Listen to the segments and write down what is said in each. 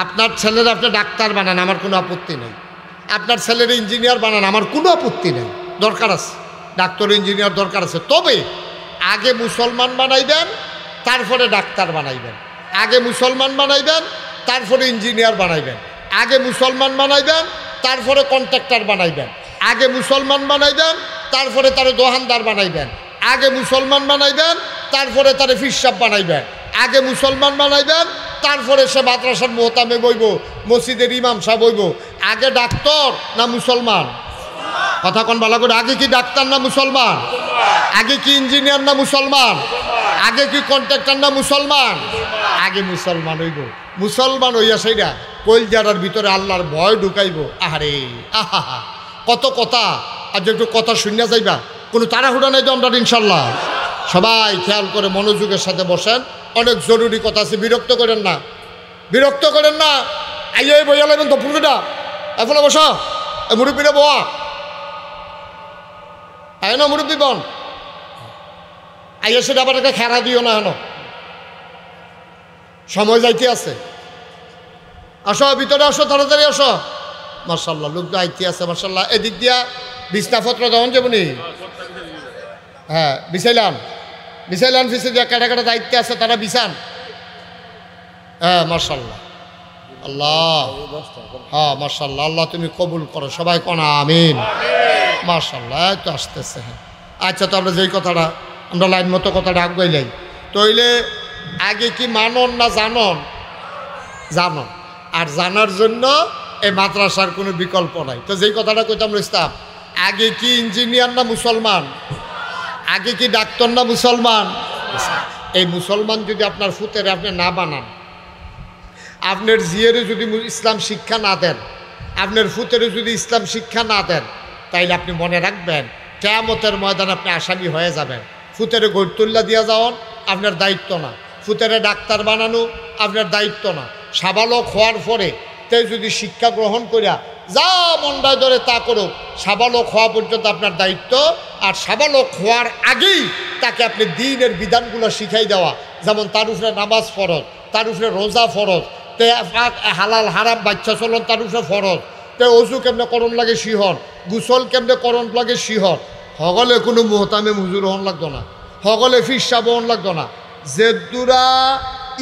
আপনার ছেলের আপনি ডাক্তার বানান, আমার কোনো আপত্তি নেই। আপনার ছেলের ইঞ্জিনিয়ার বানান, আমার কোনো আপত্তি নেই। দরকার আছে, ডাক্তার ইঞ্জিনিয়ার দরকার আছে। তবে আগে মুসলমান বানাইবেন, তারপরে ডাক্তার বানাইবেন। আগে মুসলমান বানাইবেন, তারপরে ইঞ্জিনিয়ার বানাইবেন। আগে মুসলমান বানাইবেন, তারপরে কন্ট্রাক্টর বানাইবেন। আগে মুসলমান বানাইবেন, তারপরে তারে দোকানদার বানাইবেন। আগে মুসলমান বানাইবেন, তারপরে তারে ফিরসাব বানাইবেন। আগে মুসলমান বানাইবেন, তারপরে সে মাদ্রাসার মোহতামে বইব, মসজিদের ইমাম সাহেব বইব। আগে ডাক্তার না মুসলমান? কথা কোন ভালো করে, আগে কি ডাক্তার না মুসলমান? আগে কি ইঞ্জিনিয়ার না মুসলমান? আগে কি কন্ট্রাক্টর না মুসলমান? আগে মুসলমান হইব। মুসলমান হইয়া সেইটা কলজারার ভিতরে আল্লাহর ভয় ঢুকাইব। আহারে আহা, কত কথা। আর যে একটু কথা শুনিয়া যাইবা, কোনো তাড়াহুড়া নাই তো আমরা ইনশাল্লাহ। সবাই খেয়াল করে মনোযোগের সাথে বসেন, অনেক জরুরি কথা আছে। বিরক্ত করেন না, বিরক্ত করেন না। আইয়ে বইয়া লাগবেন তো পুরোটা এফলে বসা, মুরব্বীরা বয়া আয় না, মুরব্বী বন আইয়া সেটা আবার একটা খেরা দিও না। হেন সময় যাইতে আছে, আসো ভিতরে আসো, তাড়াতাড়ি আসো। মার্শাল্লাহ, লোক তো আইতে আছে মার্শাল্লাহ। এদিক দিয়া বিছনাপত্র দেওয়ান যাবনি? হ্যাঁ বিছাইলাম, বিছাইলাম। ফিসে দিয়া কাটা কাটা দায়িত্বে আছে, তারা বিছান। হ্যাঁ মার্শাল্লাহ, আল্লাহ, হ্যাঁ মার্শাল্লাহ, আল্লাহ তুমি কবুল করো। সবাই কনা আমিন। মার্শাল্লাহ, তো আসতেছে। হ্যাঁ আচ্ছা, তো আমরা যেই কথাটা আমরা লাইন মতো কথাটা আগাইলাই, তইলে আগে কি মানন না জানন? জানন। আর জানার জন্য এই মাদ্রাসার কোনো বিকল্প নাই। তো যেই কথাটা কইতাম ইসলাম, আগে কি ইঞ্জিনিয়ার না মুসলমান? আগে কি ডাক্তার না মুসলমান? এই মুসলমান যদি আপনার ফুতের আপনি না বানান, আপনার জিয়েরে যদি ইসলাম শিক্ষা না দেন, আপনার ফুতেরে যদি ইসলাম শিক্ষা না দেন, তাইলে আপনি মনে রাখবেন কিয়ামতের ময়দানে আপনি আসামি হয়ে যাবেন। ফুতেরে গৈতুল্লা দিয়া যাওয়ান আপনার দায়িত্ব না, ফুতেরে ডাক্তার বানানো আপনার দায়িত্ব না। সাবালক হওয়ার পরে তে যদি শিক্ষা গ্রহণ করিয়া যা মন্ডায় ধরে তা করুক, সাবালক হওয়া পর্যন্ত আপনার দায়িত্ব। আর সাবালক হওয়ার আগেই তাকে আপনি দ্বীনের বিধানগুলো শিখাই দেওয়া, যেমন তার উপরে নামাজ ফরজ, তার উপরে রোজা ফরজ, তে হালাল হারাম বাচ্চা চলন তার উপরে ফরজ, তে অজু কেমনে করণ লাগে শিহন, গুসল কেমনে করণ লাগে শিহন। সকলে কোনো মোহতামে মুজুর হন লাগতো না, সকলে ফিরসাব হন লাগতো না। যেদুরা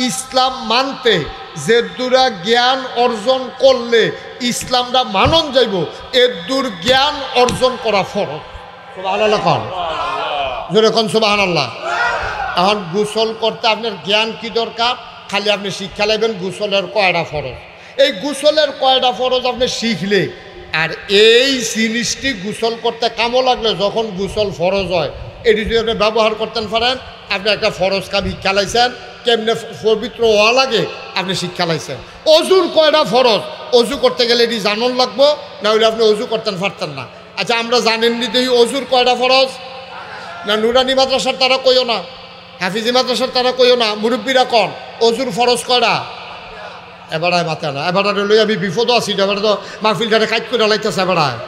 ইসলাম মানতে, যেদুরা জ্ঞান অর্জন করলে ইসলামটা মানন যাইব, এদুর জ্ঞান অর্জন করা ফরজ। সুবহানাল্লাহ কন, জোরে কন সুবহানাল্লাহ। এখন গোসল করতে আপনার জ্ঞান কি দরকার? খালি আপনি শিক্ষা লাইবেন গোসলের কয়টা ফরজ। এই গোসলের কয়টা ফরজ আপনি শিখলে, আর এই জিনিসটি গোসল করতে কামো লাগলে যখন গোসল ফরজ হয়, এটি যদি আপনি ব্যবহার করতে পারেন, আপনি একটা ফরজ কাম শিক্ষা লাইছেন। কেমনে পবিত্র হওয়া লাগে আপনি শিক্ষা লাইছেন। অজুর কয়টা ফরজ, অজু করতে গেলে এটি জানন লাগবো, না হলে আপনি অজু করতে পারতেন না। আচ্ছা, আমরা জানেননি তো অজুর কয়টা ফরজ? না নুরানি মাদ্রাসার তারা কইও না, হাফিজি মাদ্রাসার তারা কইও না, মুরব্বীরা কন অজুর ফরজ কয়টা? এবারায় মাথা না, এবারে লই আমি বিপদও আছি। এবারে তো মাহফিল ঘাটে কাজ করে লাইতেছে। এবারায়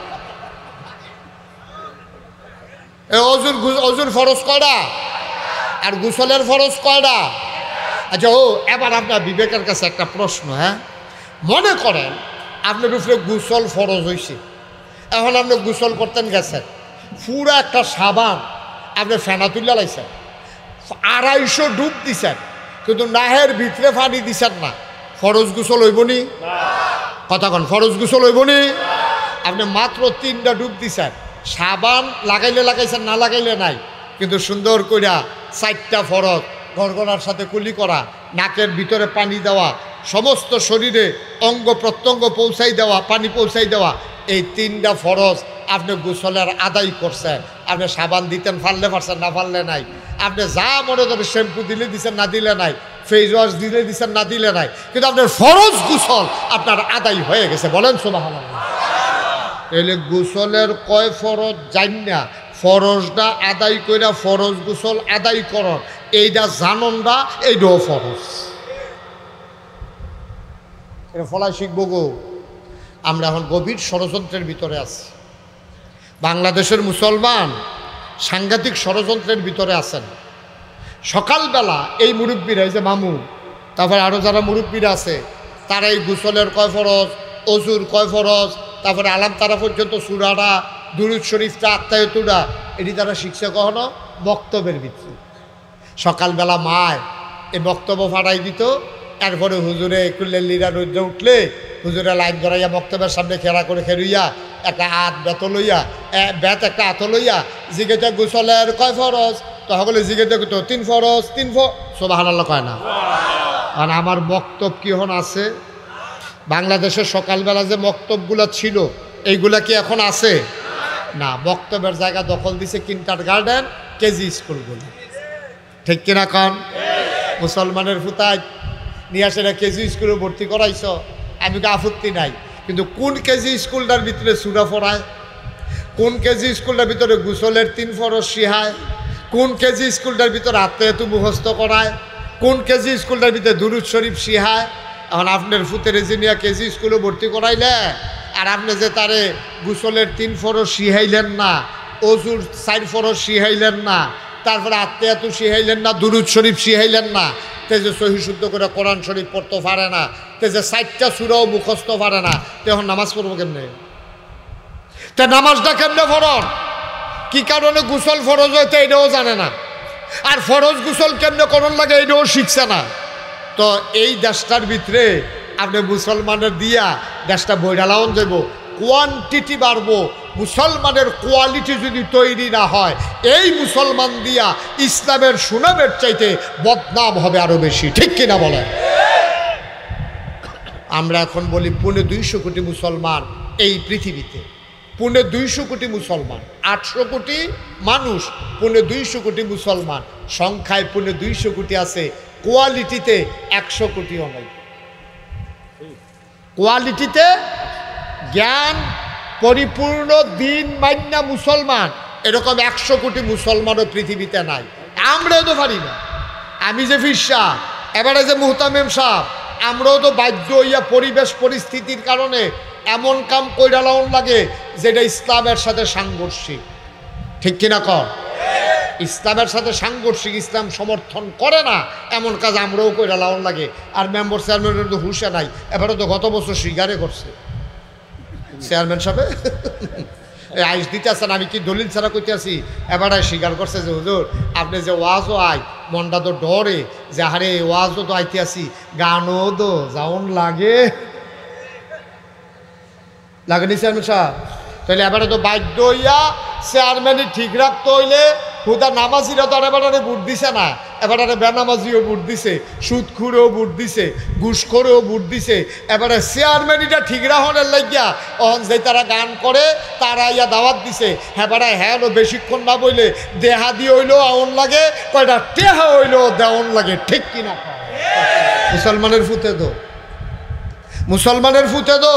অজুর ফরজ কয়টা? আর গোসলের ফরজ কয়টা? আচ্ছা, এবার আপনার বিবেকের কাছে একটা প্রশ্ন। হ্যাঁ, মনে করেন আপনার উপরে গোসল ফরজ হয়েছে, এখন আপনি গোসল করতেন গেছেন, পুরো একটা সাবান আপনি ফেনা তুলে লাইছেন, 250 ডুব দিছেন, কিন্তু নাহের ভিতরে পানি দিছেন না, ফরজ গোসল হইবনি? কথা কন, ফরজ গোসল হইবনি? আপনি মাত্র 3টা ডুব দিছেন, সাবান লাগাইলে লাগাইছেন, না লাগাইলে নাই, কিন্তু সুন্দর কইরা 4টা ফরজ, গড়গড়ার সাথে কুলি করা, নাকের ভিতরে পানি দেওয়া, সমস্ত শরীরে অঙ্গ প্রত্যঙ্গ পৌঁছাই দেওয়া, পানি পৌঁছাই দেওয়া, এই 3টা ফরজ আপনি গোসলের আদায় করছেন। আপনি সাবান দিতেন, ফাললে পারছেন, না ফাললে নাই। আপনি যা মনে করে শ্যাম্পু দিলে দিছেন, না দিলে নাই, ফেস ওয়াশ দিলে দিছেন, না দিলে নাই, কিন্তু আপনার ফরজ গোসল আপনার আদায় হয়ে গেছে। বলেন সুবহানাল্লাহ। তাহলে গোসলের কয় ফরজ জান না, ফরজটা আদায় কইরা ফরজ গোসল আদায় করন, এইটা জানন না, এইটাও ফরজ। এটা ফলাই শিখব গো। আমরা এখন গভীর ষড়যন্ত্রের ভিতরে আছি। বাংলাদেশের মুসলমান সাংঘাতিক ষড়যন্ত্রের ভিতরে আছেন। সকালবেলা এই মুরব্বীরা, এই যে মামু, তারপর আরও যারা মুরব্বীরা আছে, তারা এই গোসলের কয় ফরজ, অজুর কয় ফরজ, তারপরে আলাম তারা পর্যন্ত সুরাটা, দুরুদ শরীফটা, আত্মায়তুরা, এটি তারা শিখছে কখনো বক্তব্যের ভিত্তি। সকালবেলা মায় এই বক্তব্য ফাটাই দিত, এরপরে হুজুরে কুল্লেলিরা রোদ্রে উঠলে হুজুরে লাইন ধরাইয়া বক্তব্যের সামনে খেলা করে খেলুইয়া একটা হাত বেত লইয়া একটা হাত লইয়া জিগেতে গোসলের কয় ফরজ, তো সকলে জিগেতে তো 3 ফরজ 3 সুবহানাল্লাহ কয় না। আর আমার বক্তব্য কি এখন আছে? বাংলাদেশের সকালবেলা যে বক্তব্যগুলো ছিল এইগুলা কি এখন আছে? না, বক্তব্যের জায়গা দখল দিছে কিন্টার গার্ডেন, কেজি স্কুলগুলো। ঠিক কিনা কন? মুসলমানের ফুতায় নিয়ে আসে কেজি স্কুলে ভর্তি করাইছ, আমি তো আপত্তি নাই, কিন্তু কোন কেজি স্কুলটার ভিতরে সূরা পড়ায়? কোন কেজি স্কুলটার ভিতরে গোসলের 3 ফরজ শিখায়? কোন কেজি স্কুলটার ভিতরে আত্মায়াতু মুখস্থ করায়? কোন কেজি স্কুলটার ভিতরে দুরুদ শরীফ শিখায়? এখন আপনার ফুতের জিনিয়া কেজি স্কুলে ভর্তি করাইলে আর আপনি যে তারে গোসলের 3 ফরজ শিখাইলেন না, অজুর 4 ফরজ শিখাইলেন না, তারপরে আত্মায়াতু শিখাইলেন না, দুরুদ শরীফ শিখাইলেন না, তে যে সহি শুদ্ধ করে কোরআন শরীফ পড়তে পারে না, তে যে 4টা সূরাও মুখস্থ পারে না, তখন নামাজ পড়বো কেমনে? তে নামাজটা কেমনে ফরজ? কি কারণে গোসল ফরজ হইতে এটাও জানে না, আর ফরজ গোসল কেমনে করণ লাগে এটাও শিখছে না। তো এই দেশটার ভিতরে আপনি মুসলমানের দিয়া দেশটা বইডালাউন যাব, কোয়ান্টিটি বাড়বো, মুসলমানের কোয়ালিটি যদি তৈরি না হয়, এই মুসলমান দিয়া ইসলামের সুনামের চাইতে বদনাম হবে আরো বেশি। ঠিক কিনা বলেন? আমরা এখন বলি 250 কোটি মুসলমান এই পৃথিবীতে, 250 কোটি মুসলমান, 800 কোটি মানুষ, 250 কোটি মুসলমান, সংখ্যায় 250 কোটি আছে, কোয়ালিটিতে 100 কোটিও নাই। কোয়ালিটিতে জ্ঞান পরিপূর্ণ দিন মান্না মুসলমান এরকম 100 কোটি মুসলমানও পৃথিবীতে নাই। আমরাও তো পারি না। আমি যে ফির সাহ, এবারে যে মুহতামিম সাহ, আমরাও তো বাধ্য হইয়া পরিবেশ পরিস্থিতির কারণে এমন কাম কইরা লাউন লাগে যেটা ইসলামের সাথে সাংঘর্ষিক। ঠিক কিনা কর? ইসলামের সাথে সাংঘর্ষিক, ইসলাম সমর্থন করে না এমন কাজ আমরাও কইরা লাউন লাগে। আর মেম্বার চেয়ারম্যানের তো হুঁশে নাই, এবারে তো গত বছর স্বীকারে করছে চেয়ারম্যান সাহেব আইস দিতে আসেন, আমি কি দলিল ছাড়া কইতে আসি, এবারে স্বীকার করছে যে হুজুর আপনি যে ওয়াজও আই মনটা তো ডরে যে হারে ওয়াজও তো আইতে আসি, গানও তো যাওন লাগে লাগেনি চেয়ারম্যান সাহেব। তাহলে এবারে তো বাধ্য হইয়া চেয়ারম্যানই ঠিক রাখতে হইলে হুদা নামাজিরা তো আর এবারে ভোট দিছে না, এবারে বেনামাজিও ভোট দিছে, সুদখুরেও ভোট দিছে, ঘুষখোরেও ভোট দিছে। এবারে চেয়ারম্যানইটা ঠিক রাখনের লাগিয়া অহন যে তারা গান করে তারা ইয়া দাওয়াত দিছে, এবারে হ্যাঁ বেশিক্ষণ না বইলে দেহা দিয়ে হইলেও আউন লাগে, কয়টা টেহা হইলেও দেওয়ন লাগে। ঠিক কিনা? মুসলমানের ফুতে তো, মুসলমানের ফুতে তো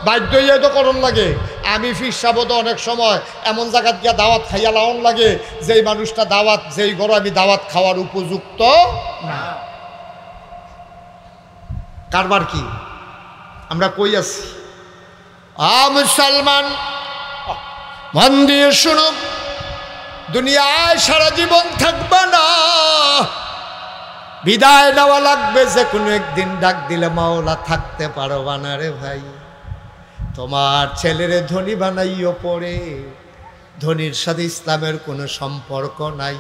বাধ্য হইয়া তো করণ লাগে। আমি ফির সাবত অনেক সময় এমন জায়গাত গিয়া দাওয়াত খাইয়া লাউন লাগে যেই মানুষটা দাওয়াত, যেই ঘরে আমি দাওয়াত খাওয়ার উপযুক্ত না। কারবার কি আমরা কই আছি? মুসলমান মন দিয়ে শুনো, দুনিয়ায় সারা জীবন থাকবে না, বিদায় নেওয়া লাগবে যে কোনো একদিন। ডাক দিলে মাওলা থাকতে পারবা না রে ভাই। তোমার ছেলেরে ধনী বানাইও পড়ে, ধনীর সাথে ইসলামের কোনো সম্পর্ক নাই,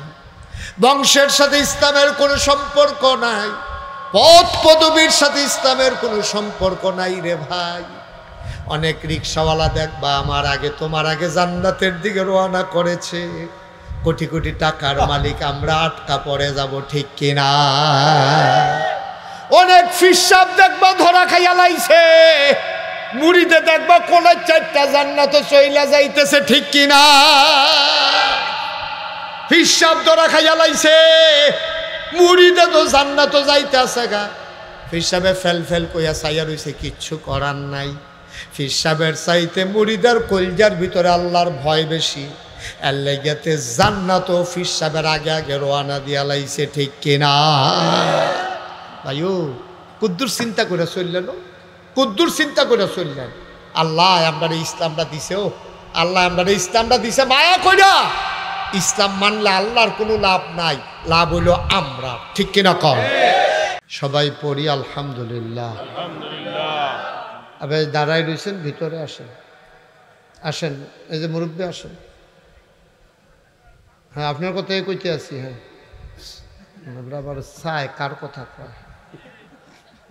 বংশের সাথে ইসলামের কোনো সম্পর্ক নাই, পদ পদবীর সাথে ইসলামের কোনো সম্পর্ক নাই রে ভাই। অনেক রিক্সাওয়ালা দেখবা আমার আগে তোমার আগে জান্নাতের দিকে রওনা করেছে, কোটি কোটি টাকার মালিক আমরা আটকা পড়ে যাব। ঠিক কিনা? অনেক ফিসাব দেখবা ধরা খাইয়া লাইছে, মুড়িতে দেখবা কোলের 4টা জান্নাত চইলা যাইতেছে। ঠিক কিনা? ফিসাব ধরা খাইয়া লাইছে, মুড়িতে তো জান্নাত যাইতেছে গা। ফিসাবে ফেল ফেল কইয়া চাইয়া রইছে, কিচ্ছু করার নাই। ফিসাবের চাইতে মুড়িদার কলজার ভিতরে আল্লাহর ভয় বেশি, এর লাইগাতে জান্নাত ফিসাবের আগে আগে রওনা দিয়া লাইছে। ঠিক কিনা ভাইও? কুদ্দুর চিন্তা করে চললেন, কুদ্দুর চিন্তা করে চললেন। আল্লাহ আমরা ইসলামটা দিছে, ও আল্লাহ আমরা ইসলামটা দিছে মায়া কইরা। ইসলাম মানলে আল্লাহর কোনো লাভ নাই, লাভ হইল আমরা। ঠিক কিনা কর? সবাই পড়ি আলহামদুলিল্লাহ। আপনি দাঁড়ায় রয়েছেন, ভিতরে আসেন, আসেন, এই যে মুরব্বী আসেন। হ্যাঁ, আপনার কথাই কইতে আছি। হ্যাঁ, আমরা আবার চাই কার কথা কয়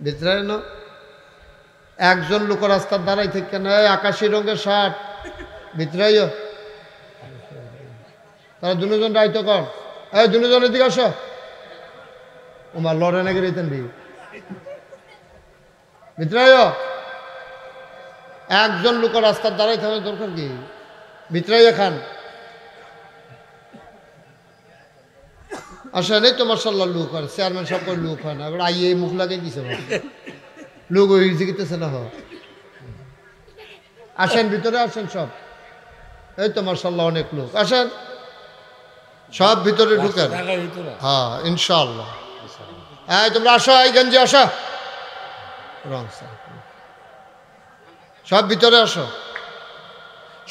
ভিতরে না। একজন লোক রাস্তার দাঁড়াই থেকে না, আকাশি রঙের শার্ট ভিতরে তারা দুজন রাইতো কর, এই দুজনের দিকে আসো। ওমার লড়ে নাকি রইতেন ভিতরে একজন লোক রাস্তার দাঁড়াই থাকার দরকার কি? ভিতরে খান আসা নেই তো মার্শাল্লাহ লুক হয়, চেয়ারম্যান সব করে লুক হয় না, এবার আইয়ে মুখ লাগিয়ে দিছে লুক ওই জিগিতেছে না। আসেন ভিতরে আসেন সব, এই তো মার্শাল্লাহ অনেক লোক, আসেন সব ভিতরে ঢুকেন। হ্যাঁ ইনশাআল্লাহ। হ্যাঁ তোমরা আসো, এই গঞ্জি আসো, সব ভিতরে আসো।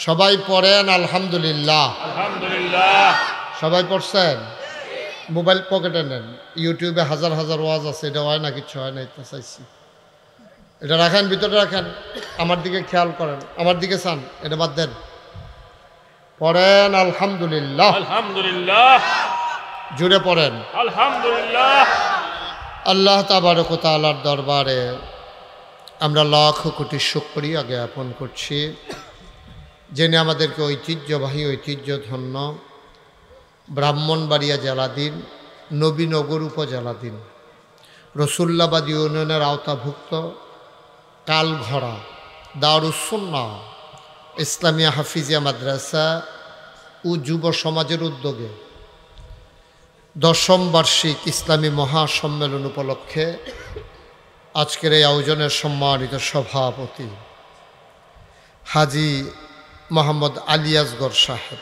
সবাই পড়েন আলহামদুলিল্লাহ। সবাই পড়ছেন? মোবাইল পকেটে নেন, ইউটিউবে হাজার হাজার ওয়াজ আছে, এটা হয় না, কিছু হয় না, এটা চাইছি। এটা রাখেন, ভিতরে রাখেন, আমার দিকে খেয়াল করেন, আমার দিকে চান, এটা বাদ দেন। পড়েন আলহামদুলিল্লাহ। আলহামদুলিল্লাহ জুড়ে পড়েন আলহামদুলিল্লাহ। আল্লাহ তাবারক ওয়া তাআলার দরবারে আমরা লাখ কোটি শুকরিয়া জ্ঞাপন করছি, যিনি আমাদেরকে ঐতিহ্যবাহী ঐতিহ্যধন্য ব্রাহ্মণবাড়িয়া জেলাধীন নবীনগর উপজেলাধীন রসুল্লাবাদ ইউনিয়নের আওতাভুক্ত কালঘরা দারুস সুন্নাহ ইসলামিয়া হাফিজিয়া মাদ্রাসা ও যুব সমাজের উদ্যোগে 10ম বার্ষিক ইসলামী মহাসম্মেলন উপলক্ষে আজকের এই আয়োজনের সম্মানিত সভাপতি হাজি মোহাম্মদ আলী আসগর সাহেব,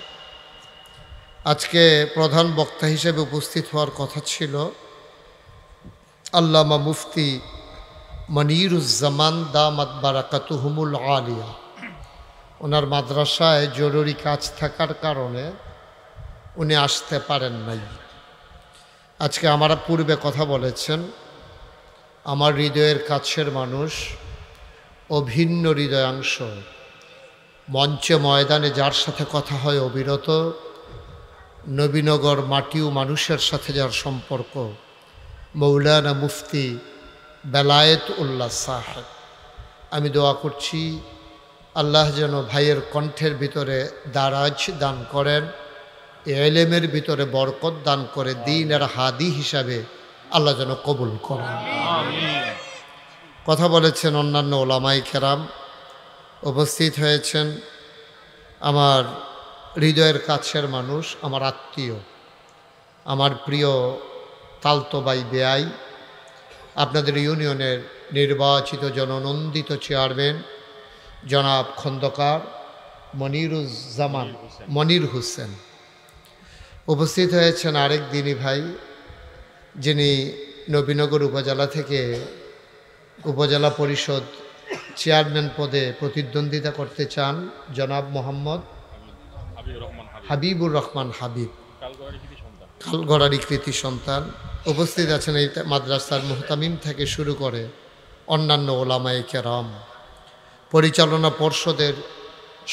আজকে প্রধান বক্তা হিসেবে উপস্থিত হওয়ার কথা ছিল আল্লামা মুফতি মনিরুজ্জামান দামাত বারাকাতুহুমুল আলিয়া। ওনার মাদ্রাসায় জরুরি কাজ থাকার কারণে উনি আসতে পারেন নাই। আজকে আমরা পূর্বে কথা বলেছেন, আমার হৃদয়ের কাছের মানুষ, অভিন্ন হৃদয়াংশ, মঞ্চে ময়দানে যার সাথে কথা হয় অবিরত, নবীনগর মাটি ও মানুষের সাথে যার সম্পর্ক, মৌলানা মুফতি বেলায়েত উল্লাহ সাহেব। আমি দোয়া করছি আল্লাহ যেন ভাইয়ের কণ্ঠের ভিতরে দারাজ দান করেন, এলেমের ভিতরে বরকত দান করে দ্বীনের হাদি হিসাবে আল্লাহ যেন কবুল করেন। কথা বলেছেন অন্যান্য ওলামাই কেরাম, উপস্থিত হয়েছেন আমার হৃদয়ের কাছের মানুষ, আমার আত্মীয়, আমার প্রিয় তালতো ভাই বেয়াই, আপনাদের ইউনিয়নের নির্বাচিত জননন্দিত চেয়ারম্যান জনাব খন্দকার মনির হোসেন। উপস্থিত হয়েছেন আরেক দিনী ভাই, যিনি নবীনগর উপজেলা থেকে উপজেলা পরিষদ চেয়ারম্যান পদে প্রতিদ্বন্দ্বিতা করতে চান, জনাব মোহাম্মদ হাবিবুর রহমান হাবিব, কালগড়ারই কৃতি সন্তান। উপস্থিত আছেন এই মাদ্রাসার মুহতামিম থেকে শুরু করে অন্যান্য ওলামায়ে কেরাম, পরিচালনা পর্ষদের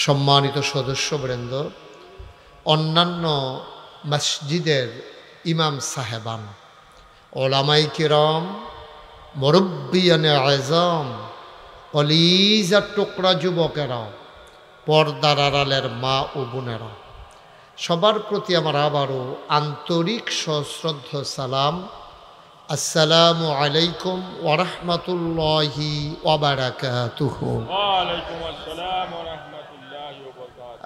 সম্মানিত সদস্যবৃন্দ, অন্যান্য মসজিদের ইমাম সাহেবান, ওলামায়ে কেরাম, মুরব্বিয়ানে আযম, কলিজার টুকরা যুবকেরা, পর্দার আড়ালের মা ও বোনেরা, সবার প্রতি আমার আবারও আন্তরিক সশ্রদ্ধ সালাম। আসসালামু আলাইকুম ওয়া রাহমাতুল্লাহি ওয়া বারাকাতুহু।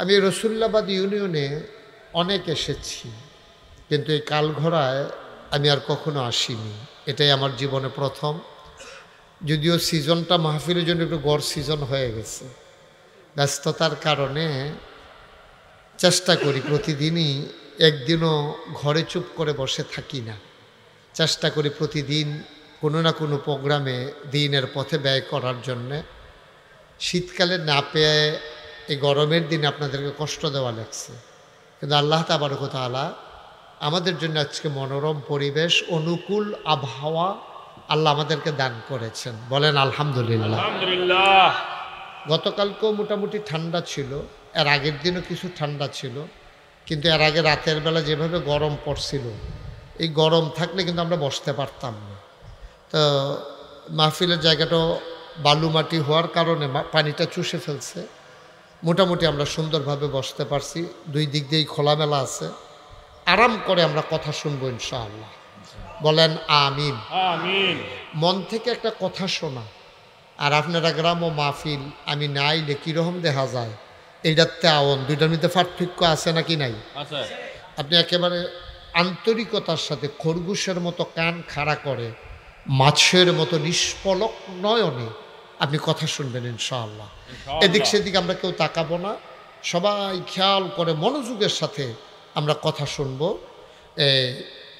আমি রসুল্লাবাদ ইউনিয়নে অনেক এসেছি, কিন্তু এই কালঘরায় আমি আর কখনো আসিনি, এটাই আমার জীবনে প্রথম। যদিও সিজনটা মাহফিলের জন্য একটু গড় সিজন হয়ে গেছে, ব্যস্ততার কারণে চেষ্টা করি প্রতিদিনই, একদিনও ঘরে চুপ করে বসে থাকি না, চেষ্টা করি প্রতিদিন কোনো না কোনো প্রোগ্রামে দিনের পথে ব্যয় করার জন্যে। শীতকালে না পেয়ে এই গরমের দিনে আপনাদেরকে কষ্ট দেওয়া লাগছে, কিন্তু আল্লাহ তাবারক ওয়া তাআলা আমাদের জন্য আজকে মনোরম পরিবেশ, অনুকূল আবহাওয়া আল্লাহ আমাদেরকে দান করেছেন, বলেন আলহামদুলিল্লাহ। আলহামদুলিল্লাহ। গতকালকেও মোটামুটি ঠান্ডা ছিল, এর আগের দিনও কিছু ঠান্ডা ছিল, কিন্তু এর আগে রাতের বেলা যেভাবে গরম পড়ছিল, এই গরম থাকলে কিন্তু আমরা বসতে পারতাম না। তো মাহফিলের জায়গাটাও বালু মাটি হওয়ার কারণে পানিটা চুষে ফেলছে, মোটামুটি আমরা সুন্দরভাবে বসতে পারছি, দুই দিক দিয়েই খোলামেলা আছে, আরাম করে আমরা কথা শুনবো ইনশাআল্লাহ, বলেন আমিন। আমিন। মন থেকে একটা কথা শোনা আর আপনারা গ্রাম ও মাহফিল আমি না আইলে কীরকম দেখা যায়, এইটার তেমন দুইটার মধ্যে পার্থক্য আছে নাকি নাই? আচ্ছা। আপনি একেবারে আন্তরিকতার সাথে খরগোশের মতো কান খাড়া করে মাছের মতো নিষ্পলক নয়নে আপনি কথা শুনবেন ইনশাআল্লাহ। এদিক সেদিক আমরা কেউ তাকাবো না, সবাই খেয়াল করে মনোযোগের সাথে আমরা কথা শুনবো।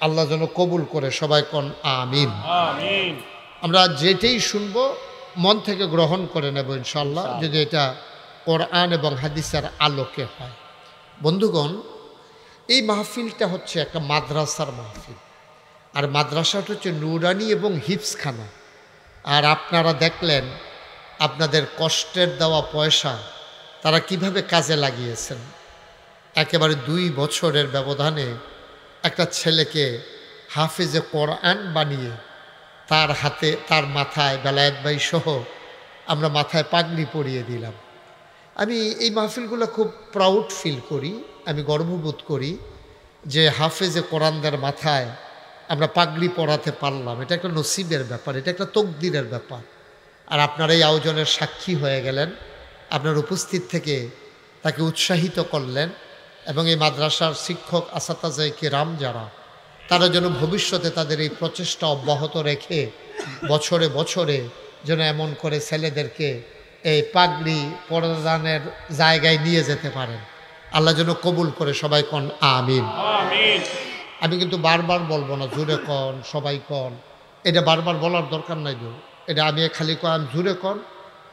আল্লাহ যেন কবুল করে, সবাই কোন আমিন। আমিন। আমরা যেটাই শুনবো মন থেকে গ্রহণ করে নেব ইনশাআল্লাহ, যদি এটা কোরআন এবং হাদিসের আলোকে হয়। বন্ধুগণ, এই মাহফিলটা হচ্ছে একটা মাদ্রাসার মাহফিল, আর মাদ্রাসাটা হচ্ছে নুরানি এবং হিফজখানা। আর আপনারা দেখলেন আপনাদের কষ্টের দেওয়া পয়সা তারা কিভাবে কাজে লাগিয়েছেন। একেবারে 2 বছরের ব্যবধানে একটা ছেলেকে হাফেজে কোরআন বানিয়ে তার হাতে, তার মাথায় বেলায়েত ভাই সহ আমরা মাথায় পাগড়ি পরিয়ে দিলাম। আমি এই মাহফিলগুলো খুব প্রাউড ফিল করি, আমি গর্ববোধ করি যে হাফেজে কোরআনদের মাথায় আমরা পাগড়ি পরাতে পারলাম। এটা একটা নসিবের ব্যাপার, এটা একটা তকদিরের ব্যাপার। আর আপনারা এই আয়োজনের সাক্ষী হয়ে গেলেন, আপনার উপস্থিত থেকে তাকে উৎসাহিত করলেন, এবং এই মাদ্রাসার শিক্ষক আসাতাজায়ে কিরাম যারা, তারা যেন ভবিষ্যতে তাদের এই প্রচেষ্টা অব্যাহত রেখে বছরে বছরে যেন এমন করে ছেলেদেরকে এই পাগড়ি প্রদানের জায়গায় নিয়ে যেতে পারেন। আল্লাহ যেন কবুল করে, সবাই কন আমিন। আমিন। আমি কিন্তু বারবার বলবো না, জুড়ে কন, সবাই কন, এটা বারবার বলার দরকার নাই। এটা আমি খালি কন জুড়ে কন,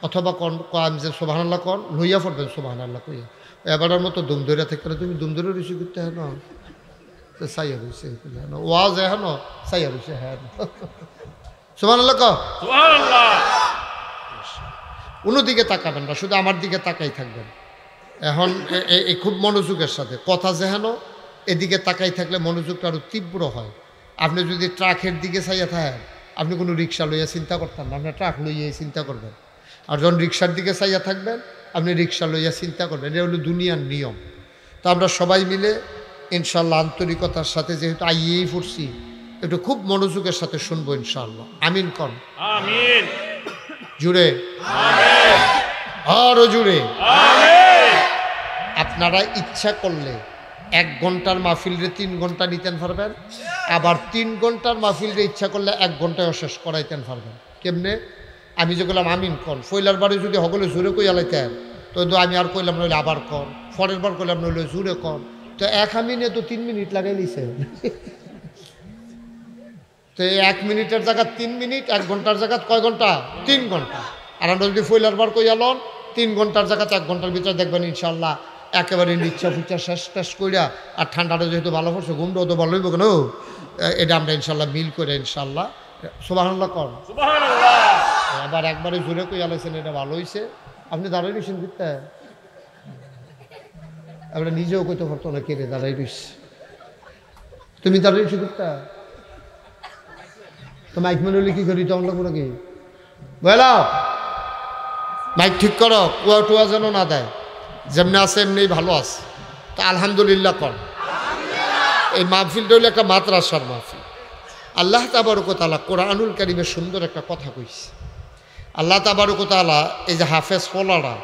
অথবা কন যে সুবহানাল্লাহ কন, লইয়া পড়বেন সুবহানাল্লাহ কইয়া। এবারের মতো দুম ধরে থেকে তুমি দুম ধরে রুচি করতে হ্যাঁ না সাইয়া রয়েছে, ওয়াজ হ্যাঁ না সাইয়া রয়েছে, হ্যাঁ সুবহানাল্লাহ ক। সুবহানাল্লাহ। অন্যদিকে তাকাবেন না, শুধু আমার দিকে তাকাই থাকবেন। এখন এই খুব মনোযোগের সাথে কথা যেহেন, এদিকে তাকাই থাকলে মনোযোগটা আরও তীব্র হয়। আপনি যদি ট্রাকের দিকে চাইয়া থাকেন, আপনি কোনো রিক্সা লইয়া চিন্তা করতেন না, আপনি ট্রাক লইয়া চিন্তা করবেন। আর যখন রিক্সার দিকে চাইয়া থাকবেন, আপনি রিক্সা লইয়া চিন্তা করবেন। এটা হলো দুনিয়ার নিয়ম। তো আমরা সবাই মিলে ইনশাল্লাহ আন্তরিকতার সাথে, যেহেতু আইয়েই পড়ছি, একটু খুব মনোযোগের সাথে শুনবো ইনশাল্লাহ। আমিন কন। আমিন। জুড়ে আমিন। আরো জুড়ে আমিন। আপনারা ইচ্ছা করলে 1 ঘন্টার মাহফিলরে 3 ঘন্টা নিতেন পারবেন, আবার 3 ঘন্টার মাহফিলরে ইচ্ছা করলে 1 ঘন্টায় শেষ করাইতেন পারবেন। কেমনে? আমি যে বললাম আমিন কন, ফইলার বারে যদি সকলে জোরে কই আলাইতেন, তো আমি আর কইলাম নইলে আবার কন, পরের বার কইলাম নইলে জোরে কন, তো 1 আমিনে তো 3 মিনিট লাগাই নিছে। তো 1 মিনিটের জায়গা 3 মিনিট, 1 ঘন্টার জায়গা কয় ঘন্টা? 3 ঘন্টা। আর আমরা যদি ফইলার বার কই আলন 3 ঘন্টার জায়গাতে 1 ঘন্টার ভিতরে দেখবেন ইনশাল্লাহ একেবারে নিচ্ছা ফুচ্ছা শেষ কইরা। আর ঠান্ডাটা যেহেতু ভালো পড়ছে, ঘুমটাও তো ভালো হইব কেন, এটা আমরা ইনশাল্লাহ মিল করে ইনশাল্লাহ সুবহানাল্লাহ কর। সুবহানাল্লাহ। আবার একবারে জোরে কই আলাইছেন, এটা ভালো হয়েছে। আপনি দাঁড়াই রয়েছেন কিতা, আমরা নিজেও কইতে পারতো না, কে রে দাঁড়াই রইস, তুমি দাঁড়াই রয়েছি কিতা, তো মাইক মনে হলে কি করি, তখন লাগবো নাকি? বলো মাইক ঠিক করো, কুয়া টুয়া যেন না দেয়, যেমনি আছে এমনি ভালো আছে। তা আলহামদুলিল্লাহ কর। এই মাহফিলটা হইলো একটা মাদ্রাসার মাহফিল। আল্লাহ তাবারক ওয়া তাআলা কোরআনুল কারীমে সুন্দর একটা কথা কইছে। আল্লাহ তাবারক ওয়া তাআলা এই যে হাফেজ পোলারা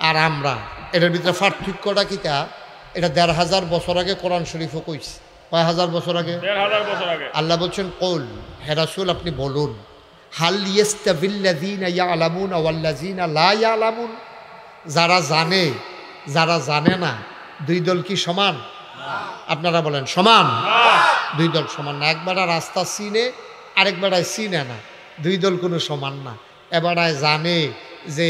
আর আমরা, এটার ভিতরে পার্থক্যটা কিটা, এটা ১৫০০ বছর আগে কোরআন শরীফও কইছে। কয় হাজার বছর আগে? ১৫০০ বছর আগে। আল্লাহ বলছেন কুল, হে রাসূল আপনি বলুন, হাল ইয়াস্তাবিল্লাযীনা ইয়ালামুনা ওয়াল্লাযীনা লা ইয়ালামুন, যারা জানে যারা জানে না, 2 দল কি সমান? আপনারা বলেন সমান? 2 দল সমান না। একবারে রাস্তা চিনে, আরেক বেড়ায় চিনে না, 2 দল কোনো সমান না। এবারায় জানে যে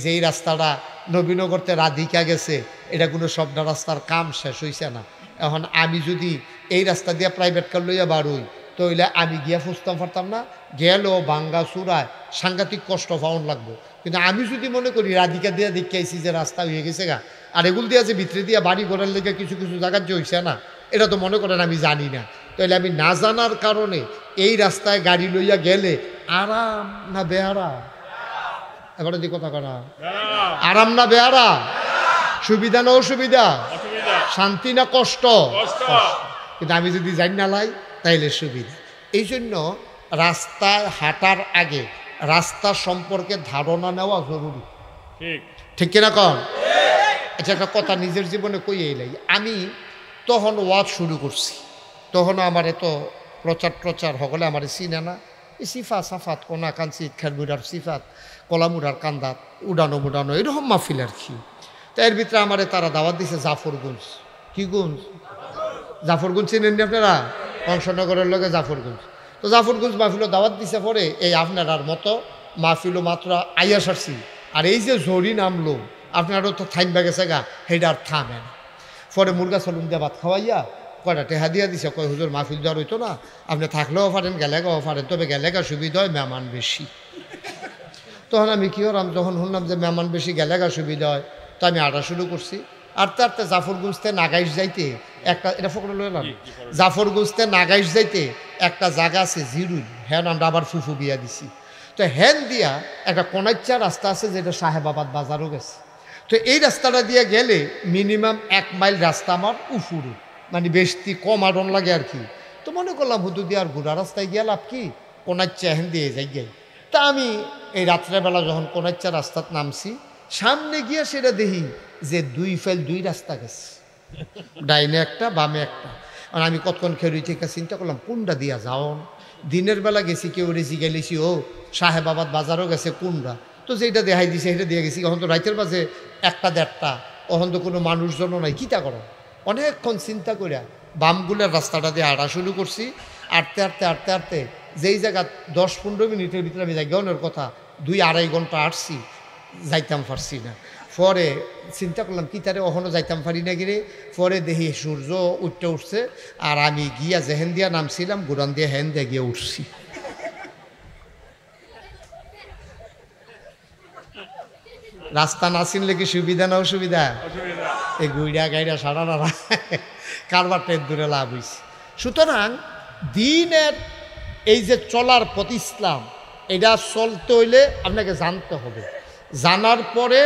যেই রাস্তাটা নবীনগরতে রাধিকা গেছে, এটা কোনো শব্দ রাস্তার কাম শেষ হইছে না। এখন আমি যদি এই রাস্তা দিয়ে প্রাইভেট কার লইয়া বাড়ুই, তো হইলে আমি গিয়া ফুসতাম পারতাম না, গেলেও বাঙ্গা চূড়ায় সাংঘাতিক কষ্ট পাওয়ান লাগবো। কিন্তু আমি যদি মনে করি রাধিকা দিয়া দেখে আইসি যে রাস্তা হয়ে গেছে গা, আর এগুলো দিয়া যে ভিতরে দিয়া বাড়ি ঘরের লেগে কিছু কিছু জায়গার যে হইছে না, এটা তো মনে করেন আমি জানি না। তাহলে আমি না জানার কারণে এই রাস্তায় গাড়ি লইয়া গেলে আরাম না বেহারা? এবারে দি কথা কনা, আরাম না বেহারা? সুবিধা না অসুবিধা? শান্তি না কষ্ট? কিন্তু আমি যদি জানি না লাই তাইলে সুবিধা। এই জন্য রাস্তায় হাঁটার আগে রাস্তা সম্পর্কে ধারণা নেওয়া জরুরি, ঠিক কিনা কন? আচ্ছা, একটা কথা নিজের জীবনে কই এলাই। আমি তখন ওয়াজ শুরু করছি, তখন আমার এত প্রচার হকলে আমার চিনে না। এই সিফা সাফাত কোনা কাঞ্চি খেরমুড়ার সিফাত কলামুড়ার কান্দাত উডানো মুডানো এরকম মাহফিল আর কি। তো এর ভিতরে আমারে তারা দাওয়াত দিছে জাফরগঞ্জ। কি গঞ্জ? জাফরগঞ্জ চিনেন নি আপনারা? কংসনগরের লগে জাফরগঞ্জ। তো জাফরগঞ্জ মাহফিলও দাওয়াত দিছে। পরে এই আপনার মতো মাহফিলও মাত্র আইয়া সারছি, আর এই যে জরি নামলো আপনারও তো থাইমবা গেছে গা, সেইটা আর থামে না। পরে মুরগা চলুন দিয়ে ভাত খাওয়াইয়া কয়টা টেহা দিয়া দিছে, কয় হুজুর মাহফিল দেওয়ার হইতো না, আপনি থাকলেও পারেন গেলেগাও পারেন, তবে গেলেগা সুবিধা হয়, মেহমান বেশি। তখন আমি কী হলাম, যখন শুনলাম যে মেহমান বেশি গেলেগা সুবিধা হয়, তো আমি আটা শুরু করছি। আরতে জাফরগঞ্জতে নাগাইশ যাইতে একটা, এটা ফকরে লইলাম, জাফরগঞ্জতে নাগাইশ যাইতে একটা জায়গা আছে জিরুই, হ্যাঁ আমরা আবার ফুফু বিয়া দিছি। তো হ্যান দিয়া একটা কোনাইচ্চা রাস্তা আছে যেটা সাহেবাবাদ বাজারও গেছে। তো এই রাস্তাটা দিয়ে গেলে মিনিমাম 1 মাইল রাস্তা আমার উফুরে, মানে বেশি কম আড়ন লাগে আর কি। তো মনে করলাম হুদু দিয়ে আর ঘোরা রাস্তায় গিয়ে লাভ কি, কোনাইচ্চা হ্যান দিয়ে যাই গে। তা আমি এই রাত্রেবেলা যখন কোনাইচ্চা রাস্তাত নামছি, সামনে গিয়ে সেটা দেখি যে 2 ফাইল 2 রাস্তা গেছে, ডাইনে একটা বামে একটা। আর আমি কতক্ষণ খেয়ে থেকে চিন্তা করলাম কোনটা দিয়া যাও। দিনের বেলা গেছি, কেউ রেসি গেলেছি, ও সাহেবাবাদ বাজারও গেছে কোনটা, তো যেটা দেখাই দিছে সেটা দিয়ে গেছি। এখন তো রাইতের বাজে 1টা-1.5টা, এখন তো কোনো মানুষজনও নাই, কীটা করো। অনেকক্ষণ চিন্তা করিয়া বামগুলের রাস্তাটা দিয়ে হাঁটা শুরু করছি। আটতে যেই জায়গা 10-15 মিনিটের ভিতরে আমি জায়গানোর কথা 2-2.5 ঘন্টা হাঁটছি, যাইতাম পারছি না। পরে চিন্তা করলাম কি তারে ওখানে যাইতাম পারি না গিরে। পরে দেখি সূর্য উঠছে, আর আমি গিয়া যেহেন দিয়া নামছিলাম গুড়ান দিয়ে হেন দিয়ে গিয়ে উঠছি। রাস্তা না চিনলে কি সুবিধা না অসুবিধা? এই গুইড়া গাইড়া সারা নাড়া কারবার টের দূরে লাভ হয়েছে। সুতরাং দিনের এই যে চলার পথ ইসলাম, এটা চলতে হইলে আপনাকে জানতে হবে, জানার পরে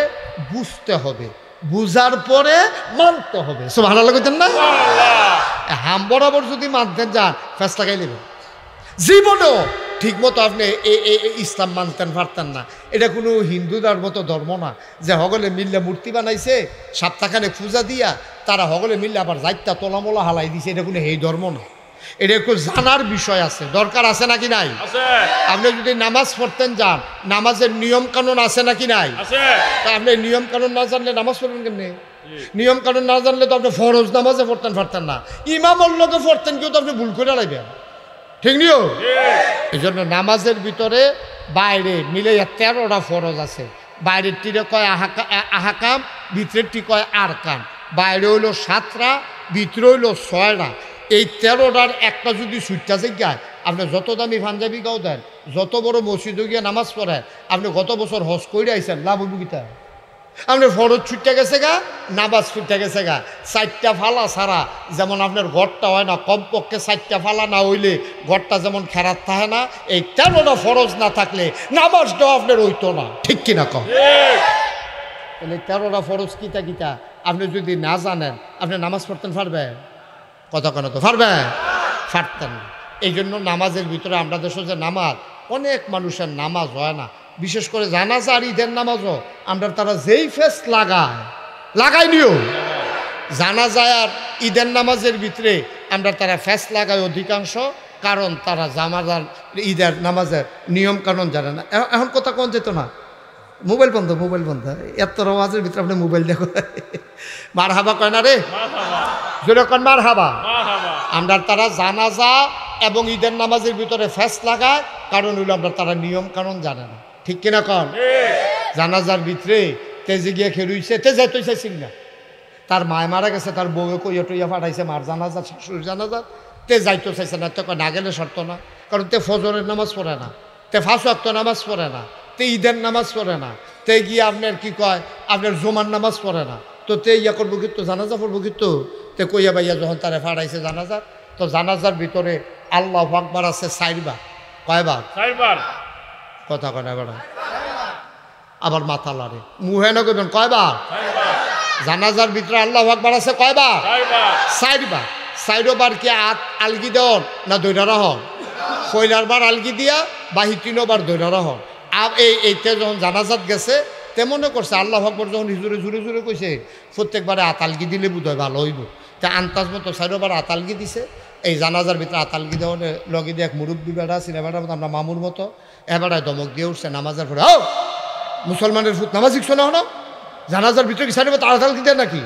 বুঝতে হবে, বুঝার পরে মানতে হবে। সব ভালো লাগতেন না? হাম বরাবর যদি মানতে যান ফেস লাগাই নেবেন। জীবনেও ঠিকমতো আপনি ইসলাম মানতেন পারতেন না। এটা কোনো হিন্দুদার মতো ধর্ম না যে হগলে মিললে মূর্তি বানাইছে, সপ্তাহখানে পূজা দিয়া তারা হগলে মিললে আবার যাইতা তোলামোলা হালাই দিছে। এটা কোনো এই ধর্ম না। এটা একটু জানার বিষয় আছে, দরকার আছে নাকি নাই? আপনি যদি নামাজ পড়তেন যান, নামাজের নিয়ম কানুন আছে নাকি নাই? তা আপনি নিয়ম কানুন না জানলে নামাজ পড়বেন কেমনে? নিয়ম কানুন না জানলে তো আপনি ফরজ নামাজে পড়তেন পারতেন না, ইমামর লোকে পড়তেন, কেউ তো আপনি ভুল করে লাগবেন, ঠিক নিও। এই জন্য নামাজের ভিতরে বাইরে মিলে 13টা ফরজ আছে। বাইরের টিরে কয় আহাকাম, ভিতরের টি কয় আরকান। বাইরে হইল 7টা, ভিতরে হইল 6টা। এই 13টার একটা যদি সুইটটা জায়গায় আপনি যত দামি পাঞ্জাবি গাও দেন, যত বড় মসজিদে গিয়ে নামাজ পড়েন, আপনি গত বছর হজ করে আইসেন, লাভ বুগিতা আপনার ফরজ ছুটতে গেছে গা, নামাজ ছুটতে গেছে গা। 4টা ফালা ছাড়া যেমন আপনার ঘরটা হয় না, কমপক্ষে 4টা ফালা না হইলে ঘরটা যেমন খেরাত থাকে না, এই 13টা ফরজ না থাকলে নামাজটাও আপনার হইতো না, ঠিক কিনা কম? তাহলে 13টা ফরজ কিতা কিতা আপনি যদি না জানেন, আপনি নামাজ পড়তেন পারবেন? কথা কেন তো পারবেন? পারতেন না। এই জন্য নামাজের ভিতরে আমরা দেশে যে নামাজ, অনেক মানুষের নামাজ হয় না, বিশেষ করে জানাজা আর ঈদের নামাজও আমরা তারা যেই ফেস লাগাই নিও, জানাজা আর ঈদের নামাজের ভিতরে আমরা তারা ফেস লাগাই অধিকাংশ, কারণ তারা জামাজার ঈদের নামাজের নিয়ম কানুন জানে না। এখন কথা কোন যেত না, মোবাইল বন্ধ এত আওয়াজের ভিতরে আপনি মোবাইল দেখো, মার হাবা কয় না রে, যেরকম মার হাবা। আমরা তারা জানাজা এবং ঈদের নামাজের ভিতরে ফেস লাগায়, কারণ হইলো আমরা তারা নিয়ম কানুন জানে না, ঠিক কিনা কন? জানাজার ভিতরে তেজে গিয়ে খেলুইছে, তেজে তুই চাইছিল না, তার মায় মারা গেছে, তার বউকে কইয়া টইয়া পাঠাইছে মার জানাজা, শাশুড়ির জানাজা, তে যাইতে চাইছে না, তে না গেলে সরত না, কারণ তে ফজরের নামাজ পড়ে না, তে 5 ওয়াক্ত নামাজ পড়ে না, তে ঈদের নামাজ পড়ে না, তে গিয়ে আপনার কি কয় আপনার জুমার নামাজ পড়ে না, তো তে ইয়া করবো কিন্তু জানাজা পড়বো কিন্তু তে কইয়া বাইয়া যখন তারে ফাড়াইছে জানাজার, তো জানাজার ভিতরে আল্লাহু আকবার আছে 4 বার। কয়বার? 4 বার। কথা কয় না বেড়া, আবার মাথা লাড়ে মুহে না কইবেন কয়বার? 4 বার। জানাজার ভিতরে আল্লাহু আকবার আছে কয়বার? 4 বার। 4 বার। 4 বার কি আলগি দেওয়ার না দৈরা রহন? পয়লার বার আলগি দিয়া বাহি 3 বার দৈরা রহন। আর এইটা যখন জানাজাত গেছে তে মনে করছে আল্লাহু আকবার যখন হুজুরে জুড়ে জুড়ে কইছে প্রত্যেকবারে আতালগি দিলে বোধ হয় ভালো হইব, তা আন্তাজ মতো 4 বার আতালগি দিছে। এই জানাজার ভিতরে আতালগি দেওয়ার লগে দিয়ে এক মুরব্বী বেড়া ছিল, বেড়ার মতো আমরা মামুর মতো এবারে দমক দিয়ে উঠছে নামাজের পরে, ও মুসলমানের ফুট নামাজ শিখছো না হলো, জানাজার ভিতরে কি 4 বার আতালগি দেয় নাকি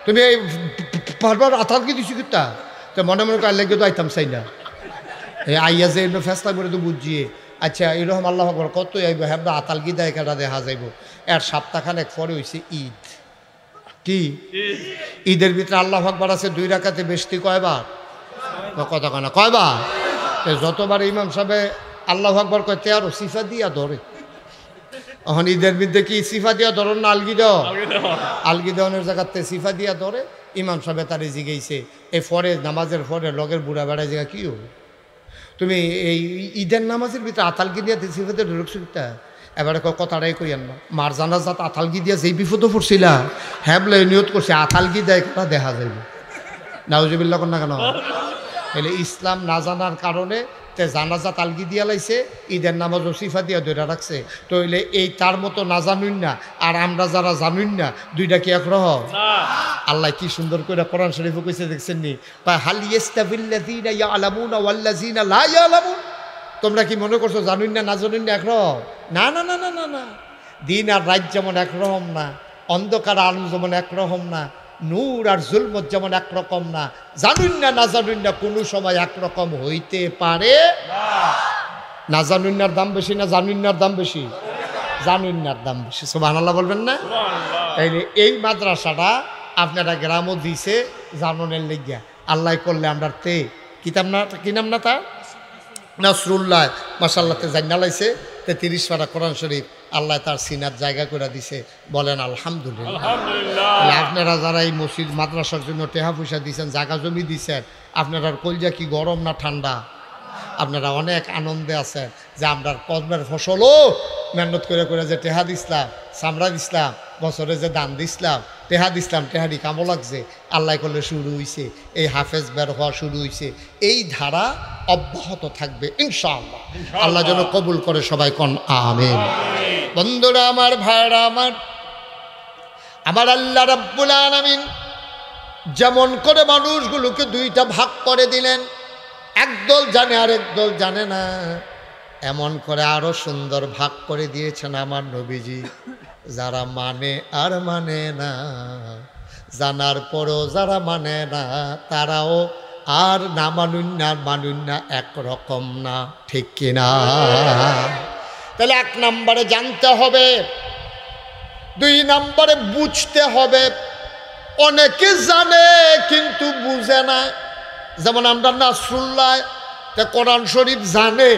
তুমি? এই বারবার আতালগি দিছি কিতা? তো মনে মনে কাল লেগে তো আইতাম চাই না, এই আইয়া যে ফেসলা করে তো বুঝিয়ে আচ্ছা এরকম আল্লাহ আকবার কত আইব হ্যাঁ আতালগি দেয় কেটা দেখা যাইব। এর সপ্তাহখানেক পরে হয়েছে ঈদ। কি ঈদের ভিতরে আল্লাহু আকবার আছে 2 রাকাতে বেশি কয়বার? কথা কয় না কয়বার? যতবার ইমাম সাহেব আল্লাহু আকবার কয় তেরো সিফা দিয়া ধরে। এখন ঈদের মধ্যে কি সিফা দিয়া ধরন না আলগি দেওয়া? আলগি দেওয়ানের জায়গাতে সিফা দিয়া ধরে। ইমাম সাহেব তারে জিগাইছে এই পরে নামাজের পরে লগের বুড়া বেড়ায় জায়গা কি হো তুমি এই ঈদের নামাজের ভিতরে আতালগি দিয়া সিফাতে ঢুকছিটা? এবারে কথাটাই কইয়ান না, মার জানাজাত আতালগি দিয়া যেই বিপদে পড়ছিলা হ্যাঁ বলে নিয়ত করছে আতালগি দেয় কথা দেখা যাইব। নাউজুবিল্লাহ কর না কেন? এলে ইসলাম না জানার কারণে তে জানাজাত আলগি দিয়া লাইছে, ঈদের নামাজ সিফা দিয়া ধরে রাখছে। তো হইলে এই তার মতো না জানুন না আর আমরা যারা জানুন না দুইটা কি একরহ? আল্লাহ কি সুন্দর করে কোরআন শরীফে কইছে দেখছেন নি, হাল ইয়াস্তাবিল্লাযীনা ইয়ালামুনা ওয়াল্লাযীনা লা ইয়ালামুন। তোমরা কি মনে করছো জানুন না না জানুন না একরকম? না না না না না না, দিন আর রাত যেমন একরকম না, অন্ধকার আলো যেমন একরকম না, নূর আর জুলমত যেমন একরকম না, জানুন না না জানুন না কোনো সময় একরকম হইতে পারে না। জানুন্নার দাম বেশি না জানুন্নার দাম বেশি? জানুন্নার দাম বেশি। সুবহানাল্লাহ বলবেন না? এই মাদ্রাসাটা আপনারা গ্রামও দিছে জানুনের লেগিয়া। আল্লাহ করলে আমরা তে কিতাব না কি নাম না তা নাসরুল্লাহ মাশাআল্লাহতে জান্না লাইছে তে 30 পারা কোরআন শরীফ আল্লাহ তার সিনার জায়গা করে দিছে। বলেন আলহামদুলিল্লাহ। আপনারা যারা এই মসজিদ মাদ্রাসার জন্য টেহা পয়সা দিয়েছেন, জায়গা জমি দিচ্ছেন, আপনারা কলজা কি গরম না ঠান্ডা? আপনারা অনেক আনন্দে আছেন যে আমরা কসবের ফসলও মেহনত করে করে যে টেহা দিসলাম, চামড়া দিসলাম, বছরে যে দান দিসলাম, টেহা দিসলাম, টেহারি কামো লাগছে। আল্লাহ করলে শুরু হয়েছে, এই হাফেজ বের হওয়া শুরু হয়েছে। এই ধারা অব্যাহত থাকবে ইনশাআল্লাহ। আল্লাহ যেন কবুল করে সবাই কোন আমিন। বন্ধুরা আমার, ভাইরা আমার আল্লাহ রাব্বুল আলামিন যেমন করে মানুষগুলোকে 2টা ভাগ করে দিলেন, একদল জানে আর একদল জানে না, এমন করে আরো সুন্দর ভাগ করে দিয়েছেন আমার নবীজি। যারা মানে আর মানে না, জানার পরও যারা মানে না, তারাও আর না মানুন না একরকম না, ঠিক কিনা? তাহলে 1 নম্বরে জানতে হবে, 2 নম্বরে বুঝতে হবে। অনেকে জানে কিন্তু বুঝে না। যেমন আমরা নাসরুল্লাহ তে কোরআন শরীফ জানে,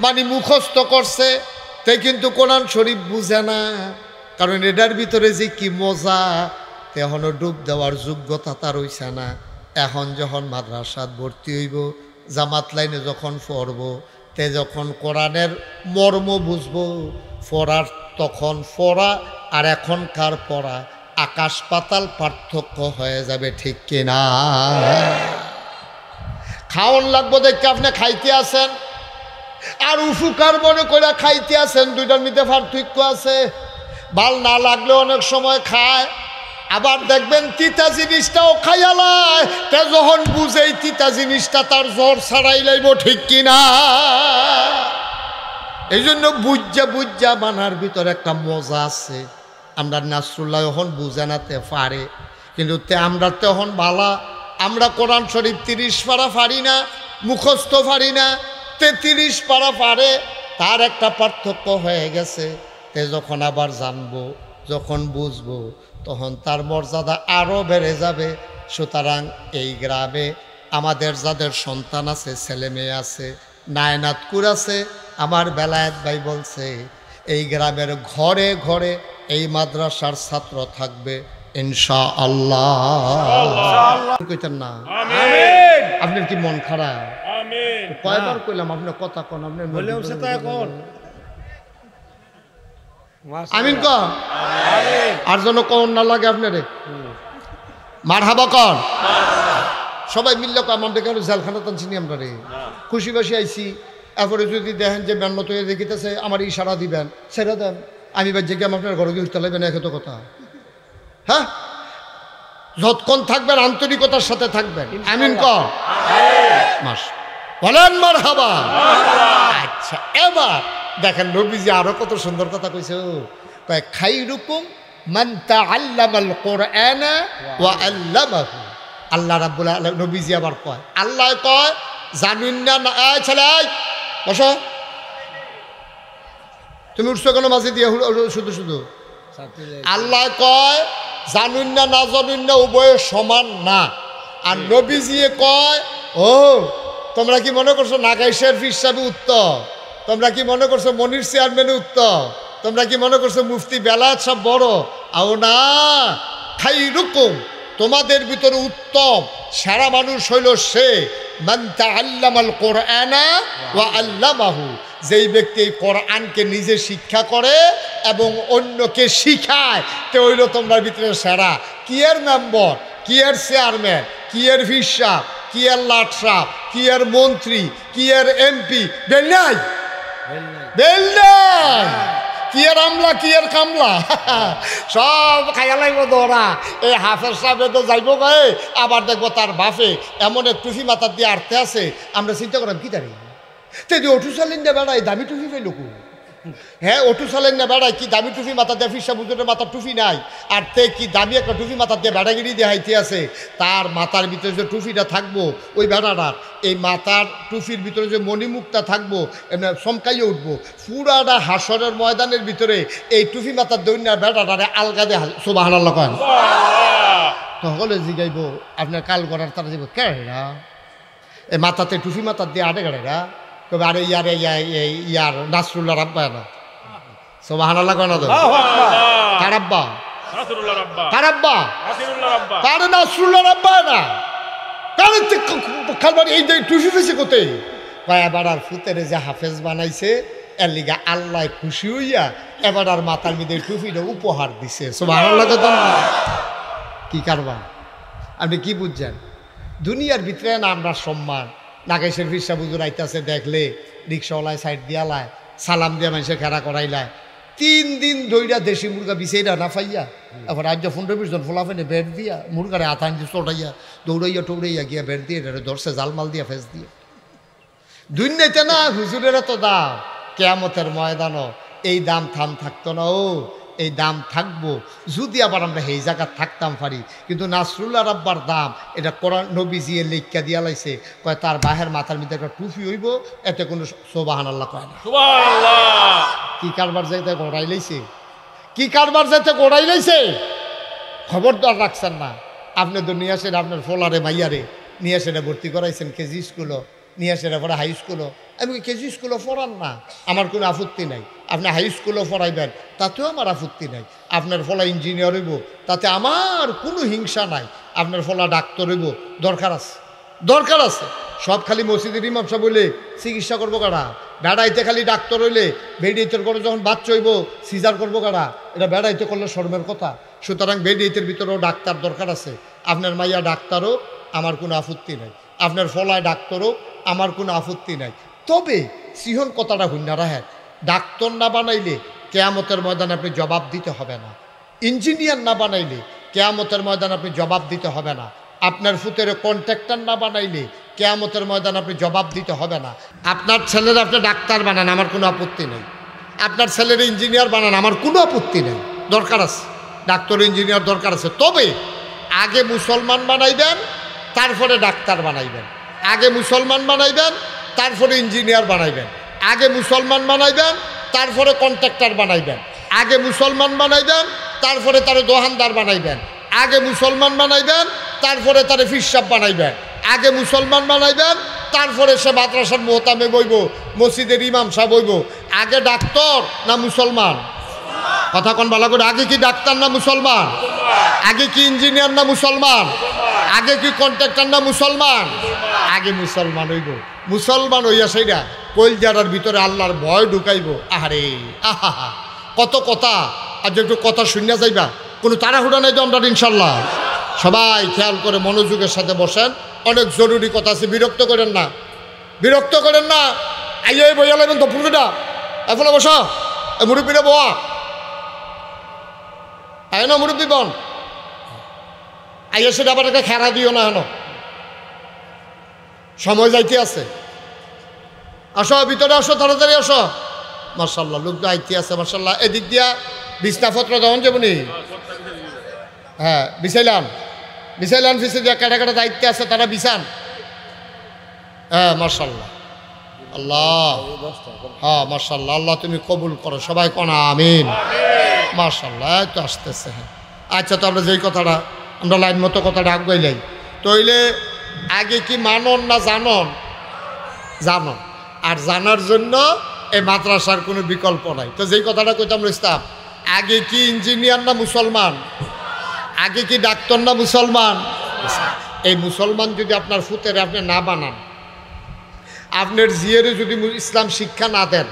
মানে মুখস্থ করছে, তে কিন্তু কোরআন শরীফ বুঝে না। কারণ এটার ভিতরে যে কি মজা, এখনও ডুব দেওয়ার যোগ্যতা তার হইছে না। এখন যখন মাদ্রাসাত ভর্তি হইব, জামাত লাইনে যখন পড়ব, তে যখন কোরআনের মর্ম বুঝবো, পড়ার তখন পড়া আর এখনকার পড়া আকাশ পাতাল পার্থক্য হয়ে যাবে, ঠিক কিনা? খাওয়ান লাগবো দেখে আপনি খাইতে আসেন আর উপকার মনে করে খাইতে আসেন, 2টার মধ্যে পার্থক্য আছে। ভাল না লাগলে অনেক সময় খায়, আবার দেখবেন তিতা জিনিসটাও খাইয়ালায়, তে যখন বুঝেই তিতা জিনিসটা তার জ্বর ছাড়াই লাইব, ঠিক কিনা? এই জন্য বুঝা মানার ভিতরে একটা মজা আছে। আমরা নাসরুল্লাহ এখন বুঝে নাতে পারে, কিন্তু আমরা তখন বালা, আমরা কোরআন শরীফ 30 পারা পারি না, মুখস্থ পারি না, 33 পারা পারে, তার একটা পার্থক্য হয়ে গেছে। তে যখন আবার জানবো, যখন বুঝবো, তখন তার মর্যাদা আরও বেড়ে যাবে। সুতরাং এই গ্রামে আমাদের যাদের সন্তান আছে, ছেলে মেয়ে আছে, নায়নাতকুর আছে, আমার বেলায়েত ভাই বলছে এই গ্রামের ঘরে ঘরে এই মাদ্রাসার ছাত্র থাকবে ইনশাআল্লাহ। কইতেন না আমিন আপনার কি মন খারাপ? আমিন কয়বার কইলাম আপনার কথা কোন আপনার বলে উঠছে তো এখন আমিন ক আর যেন কোন না লাগে আপনারে মারহাবা কর সবাই মিললে আমাদের কেন জেলখানা টানছিনি আমরা রে খুশি বাসি আইছি। এরপরে যদি দেখেন যে মেহনত হয়ে দেখিতেছে আমার ইশারা দিবেন ছেড়ে দেন, আমি বাজ্যে গিয়ে আপনার ঘরে গিয়ে উঠতে লাগবেন একত কথা। হ্যাঁ যতক্ষণ থাকবেন আন্তরিকতার সাথে থাকবেন। আমিন ক মাস বলেন মারহাবা। আচ্ছা এবার দেখেন নবীজি আরো কত সুন্দর কথা কইছে। কয় খাইরুকুম মান তাআল্লামাল কুরআনা ওয়া আল্লামাহু। আল্লাহ রাব্বুল আলামিন নবীজি আবার কয়, আল্লাহ কয় জানুন না এই ছেলে বসো, তুমি উঠছো কেন মাঝে দিয়ে শুধু শুধু? আল্লাহ কয় জানুন না জানুন না উভয় সমান না। আর নবীজি কয় ও তোমরা কি মনে করছো নাগাইশের ফিরসাবি উত্তর? তোমরা কি মনে করছো মনির চেয়ারম্যান উত্তর? তোমরা কি মনে করছো মুফতি বেলায়েত সব বড়? আও না, খাইরুকুম তোমাদের ভিতরে উত্তম সেরা মানুষ হইল সে মান তাআল্লামাল কুরআনা ওয়া আল্লামাহু, যেই ব্যক্তি এই কোরআনকে নিজে শিক্ষা করে এবং অন্যকে শিখায়, তে হইল তোমরা ভিতরে সেরা। কি এর মেম্বার, কি এর চেয়ারম্যান, কি এর ভিসা, কি এর লাটসা, কি এর মন্ত্রী, কি এর এমপি, বেল নাই বেল নাই, কি এর আমলা, কি এর কামলা, সব খাইয়া লাগবো দৌড়া। এই হাফেজ সাহেব তো যাইব গায়ে, আবার দেখবো তার বাপে এমন এক টুফি মাথার দিয়ে আটতে আছে। আমরা চিন্তা করলাম কি দাঁড়িয়ে যদি অটু চালেন না বেড়ায় দামি টুফি পেল কু? হ্যাঁ অটু চালেন না বেড়ায় কি দামি টুফি মাথা দিয়ে ফিরসা বুজুরের মাথার টুফি নাই, আর তে কি দামি একটা টুফি মাথার দিয়ে বেড়াগিরি দিয়ে হাইতে আছে। তার মাথার ভিতরে যে টুফিটা থাকবো ওই বেড়াটার এই মাথার টুফির ভিতরে যে মণিমুখটা থাকবো এমনি চমকাইয়ে উঠবো। পুরাটা হাসরের ময়দানের ভিতরে এই টুফি মাথার দৈন্য বেড়াটারে আলগা দিয়ে সুবহানাল্লাহ কন। তখন জিগাইব আপনার কাল করার তারা যাবো কেরা এই মাথাতে টুফি মাথার দিয়ে আটে গাড়েরা কবে আরে ইয়ারে ইয়ার নাসরুল্লাহ রাব্বা না সুবহানাল্লাহ কন। কারাব্বা নাসরুল্লাহ রাব্বা কারাব্বা নাসরুল্লাহ রাব্বা কারে নাসরুল্লাহ রাব্বা না কারে খালবার এই যে টুফি ফেসে কোতে ভাই এবার আর ফুতেরে যে হাফেজ বানাইছে এর লিগা আল্লাহ খুশি হইয়া এবার আর মাথার মধ্যে টুফিটা উপহার দিছে সুবহানাল্লাহ কত। কি কারবার আপনি কি বুঝছেন? দুনিয়ার ভিতরে না আমরা সম্মান নাগেশের ফিরসা বুজুর আইতাছে দেখলে রিক্সাওয়ালায় সাইড দিয়ালায় সালাম দিয়া মানুষের খেরা করাইলায় 3 দিন ধইরা দেশি মুরগা বিছাইরা না পাইয়া এবার আজ 15-20 জন ফোলাফেনে বেড দিয়া মুরগারে আথান দিয়ে চটাইয়া দৌড়াইয়া টৌড়াইয়া গিয়া বেড দিয়ে ধরছে জালমাল দিয়া ফেস দিয়ে। দুনিয়াতে না হুজুরের তো দাম, কিয়ামতের ময়দানও এই দাম থাম থাকতো না। ও এই দাম থাকবো যদি আবার আমরা এই জায়গা থাকতাম পারি। কিন্তু নাসরুল্লাহ রাব্বার দাম এটা কোরআন নবীজি লেখা দিয়া লাইছে, কয় তার বাহের মাথার মধ্যে একটা টুপি হইব, এতে কোনো সুবহানাল্লাহ কয় না। সুবহানাল্লাহ কি কারবার যাইতে গড়াই লাইছে, কি কারবার যাইতে গড়াই লাইছে। খবরদার রাখছেন না। আপনি তো নিয়ে আসেন আপনার ফোলারে মাইয়ারে নিয়ে আসেন ভর্তি করাইছেন কেজি স্কুলও, নিয়ে আসেন পরে হাই স্কুলও। আমি কেজি স্কুলও পড়ান না, আমার কোনো আপত্তি নাই। আপনি হাই স্কুলও পড়াইবেন তাতেও আমার আপত্তি নাই। আপনার ফলা ইঞ্জিনিয়ার হইব তাতে আমার কোনো হিংসা নাই। আপনার ফলা ডাক্তার হইব দরকার আছে, দরকার আছে। সব খালি মসজিদের ইমাম সাহেব বলে চিকিৎসা করবো কারা? বেড়াইতে খালি ডাক্তার হইলে বেডিয়েতের করে যখন বাচ্চা হইব সিজার করবো কারা? এটা বেড়াইতে করলে শর্মের কথা। সুতরাং বেডিয়েতের ভিতরেও ডাক্তার দরকার আছে। আপনার মাইয়া ডাক্তারও আমার কোনো আপত্তি নাই, আপনার ফলায় ডাক্তারও আমার কোনো আপত্তি নাই। তবে সিহন কথাটা হুন্না রাখেন, ডাক্তার না বানাইলে কিয়ামতের ময়দানে আপনি জবাব দিতে হবে না। ইঞ্জিনিয়ার না বানাইলে কিয়ামতের ময়দানে আপনি জবাব দিতে হবে না। আপনার ফুতের কন্ট্রাক্টর না বানাইলে কিয়ামতের ময়দানে আপনি জবাব দিতে হবে না। আপনার ছেলের আপনি ডাক্তার বানান আমার কোনো আপত্তি নেই, আপনার ছেলের ইঞ্জিনিয়ার বানান আমার কোনো আপত্তি নেই। দরকার আছে ডাক্তার ইঞ্জিনিয়ার দরকার আছে। তবে আগে মুসলমান বানাইবেন তারপরে ডাক্তার বানাইবেন, আগে মুসলমান বানাইবেন তারপরে ইঞ্জিনিয়ার বানাইবেন, আগে মুসলমান বানাইবেন তারপরে কন্ট্রাক্টর বানাইবেন, আগে মুসলমান বানাইবেন তারপরে তারে দোকানদার বানাইবেন, আগে মুসলমান বানাইবেন তারপরে তারে ফিরসাব বানাইবেন, আগে মুসলমান বানাইবেন, তারপরে সে মাদ্রাসার মোহতামে বইব, মসজিদের ইমাম সাহেব বইব। আগে ডাক্তার না মুসলমান? কথা কোন ভালো করে, আগে কি ডাক্তার না মুসলমান? আগে কি ইঞ্জিনিয়ার না মুসলমান? আগে কি কন্ট্রাক্টর না মুসলমান? আগে মুসলমান হইব। মুসলমান হইয়া সেইটা কলজারার ভিতরে আল্লাহর ভয় ঢুকাইব। আহারে আহা, কত কথা। আজ একটু কথা শুনিয়া যাইবা, কোনো তাড়াহুড়া নাই তো আমরা ইনশাল্লাহ। সবাই খেয়াল করে মনোযোগের সাথে বসেন, অনেক জরুরি কথা আছে। বিরক্ত করেন না, বিরক্ত করেন না। আইয়ে বইয়া লাগবেন তো পুরোটা এফলে বসা, মুরব্বীরা বোয়া আয় না, মুরব্বী বন আইয়া সেটা আবার একটা খেরা দিও না। হেন সময় যাইতে আছে, আসো ভিতরে আসো, তাড়াতাড়ি আসো। মার্শাল্লাহ, লোক তো আইতে আছে মার্শাল্লাহ। এদিক দিয়া বিছনাপত্র তখন যাবনি, হ্যাঁ বিছাইলাম বিছাইলাম, ফিসে দিয়া কাটা কাটা দায়িত্ব আছে, তারা বিছান। হ্যাঁ মার্শাল্লাহ, আল্লাহ, হ্যাঁ মার্শাল্লাহ, আল্লাহ তুমি কবুল করো। সবাই কনা আমিন। মার্শাল্লাহ, তো আসতেছে। হ্যাঁ আচ্ছা, তো আমরা যেই কথাটা আমরা লাইন মতো কথাটা আগাইলাই, তইলে আগে কি মানন না জানন? জানন। আর জানার জন্য এই মাদ্রাসার কোনো বিকল্প নাই। তো যেই কথাটা কইতাম ইসলাম, আগে কি ইঞ্জিনিয়ার না মুসলমান? আগে কি ডাক্তার না মুসলমান? এই মুসলমান যদি আপনার ফুতের আপনি না বানান, আপনার জিয়েরে যদি ইসলাম শিক্ষা না দেন,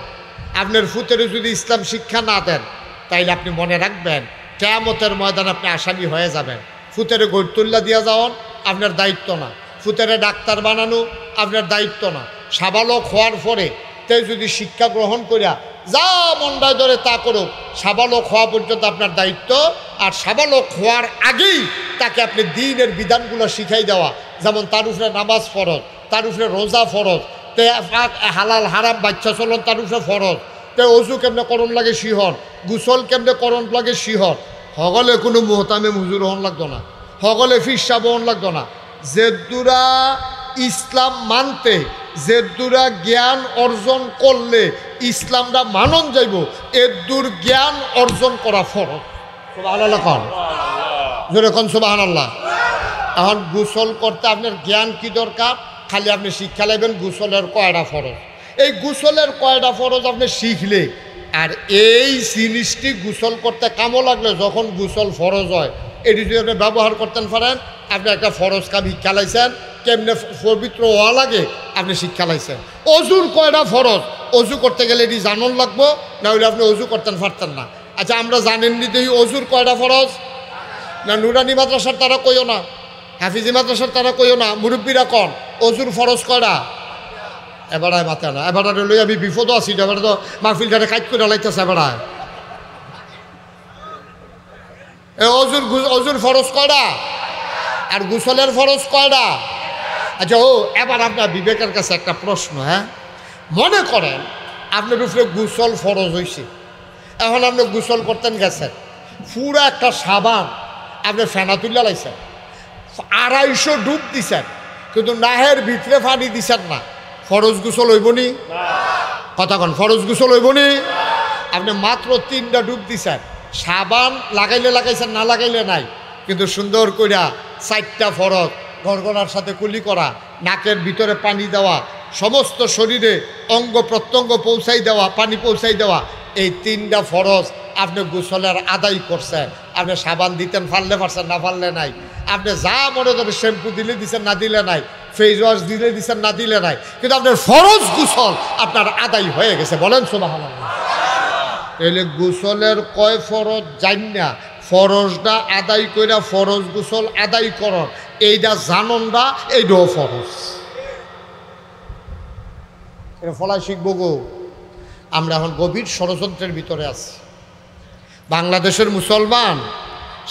আপনার ফুতেরে যদি ইসলাম শিক্ষা না দেন, তাইলে আপনি মনে রাখবেন কিয়ামতের ময়দানে আপনি আসামি হয়ে যাবেন। ফুতেরে গৈতুল্লা দিয়া যাওয়ান আপনার দায়িত্ব না, ফুতেরে ডাক্তার বানানো আপনার দায়িত্ব না। সাবালক হওয়ার পরে তে যদি শিক্ষা গ্রহণ করিয়া যা মন্ডায় ধরে তা করুক, সাবালক হওয়া পর্যন্ত আপনার দায়িত্ব। আর সাবালক হওয়ার আগেই তাকে আপনি দ্বীনের বিধানগুলো শিখাই দেওয়া, যেমন তার উপরে নামাজ ফরজ, তার উপরে রোজা ফরজ, তে হালাল হারাম বাচ্চা চলন তার উপরে ফরজ, তে অজু কেমনে করণ লাগে শিহর, গুসল কেমনে করণ লাগে শিহর। সকলে কোনো মোহতামে মুজুর হন লাগতো না, সকলে ফিরসা বহন লাগতো না। যেদুরা ইসলাম মানতে, যেদুরা জ্ঞান অর্জন করলে ইসলামটা মানন যাইব, এদুর জ্ঞান অর্জন করা ফরজ। সুবহানাল্লাহ কন, জোরে কন সুবহানাল্লাহ। এখন গোসল করতে আপনার জ্ঞান কি দরকার? খালি আপনি শিক্ষা লাইবেন গোসলের কয়টা ফরজ। এই গোসলের কয়টা ফরজ আপনি শিখলে, আর এই জিনিসটি গোসল করতে কামও লাগলে যখন গোসল ফরজ হয়, এটি যদি আপনি ব্যবহার করতে পারেন, আপনি একটা ফরজ কাম শিক্ষা লাইছেন। কেমনে পবিত্র হওয়া লাগে আপনি শিক্ষা লাইছেন। অজুর কয়টা ফরজ, অজু করতে গেলে এটি জানন লাগবো, না হলে আপনি অজু করতে পারতেন না। আচ্ছা, আমরা জানেননি তো অজুর কয়টা ফরজ? না নুরানি মাদ্রাসার তারা কইও না, হাফিজি মাদ্রাসার তারা কইও না, মুরব্বীরা কন অজুর ফরজ কয়টা? এবারায় মাথা না, এবারে লই আমি বিপদও আছি, এবারে তো মাহফিলটারে কাজ করে লাইতেছে। এবারায় অজুর ফরজ কয়টা আর গোসলের ফরজ কয়টা? আচ্ছা, এবার আপনার বিবেকের কাছে একটা প্রশ্ন। হ্যাঁ, মনে করেন আপনার উপরে গোসল ফরজ হয়েছে, এখন আপনি গোসল করতেন গেছেন, পুরো একটা সাবান আপনি ফেনা তুলে লাইছেন, 250 ডুব দিছেন, কিন্তু নাহের ভিতরে পানি দিছেন না, ফরজ গোসল হইবনি? কথা কন, ফরজ গোসল হইবনি? আপনি মাত্র 3টা ডুব দিছেন, সাবান লাগাইলে লাগাইছেন, না লাগাইলে নাই, কিন্তু সুন্দর কইরা 4টা ফরজ, গড়গড়ার সাথে কুলি করা, নাকের ভিতরে পানি দেওয়া, সমস্ত শরীরে অঙ্গ প্রত্যঙ্গ পৌঁছাই দেওয়া, পানি পৌঁছাই দেওয়া, এই 3টা ফরজ আপনি গোসলের আদায় করছেন। আপনি সাবান দিতেন, ফাললে পারছেন, না ফাললে নাই। আপনি যা মনে করেন শ্যাম্পু দিলে দিচ্ছেন, না দিলে নাই, ফেস ওয়াশ দিলে দিচ্ছেন, না দিলে নাই, কিন্তু আপনার ফরজ গোসল আপনার আদায় হয়ে গেছে। বলেন সুবহানাল্লাহ। তাহলে গোসলের কয় ফরজ জান না, ফরজটা আদায় কইরা ফরজ গোসল আদায় করন, এইটা জানন না, এইটাও ফরজ। এটা ফলাই শিখবো গো। আমরা এখন গভীর ষড়যন্ত্রের ভিতরে আছি। বাংলাদেশের মুসলমান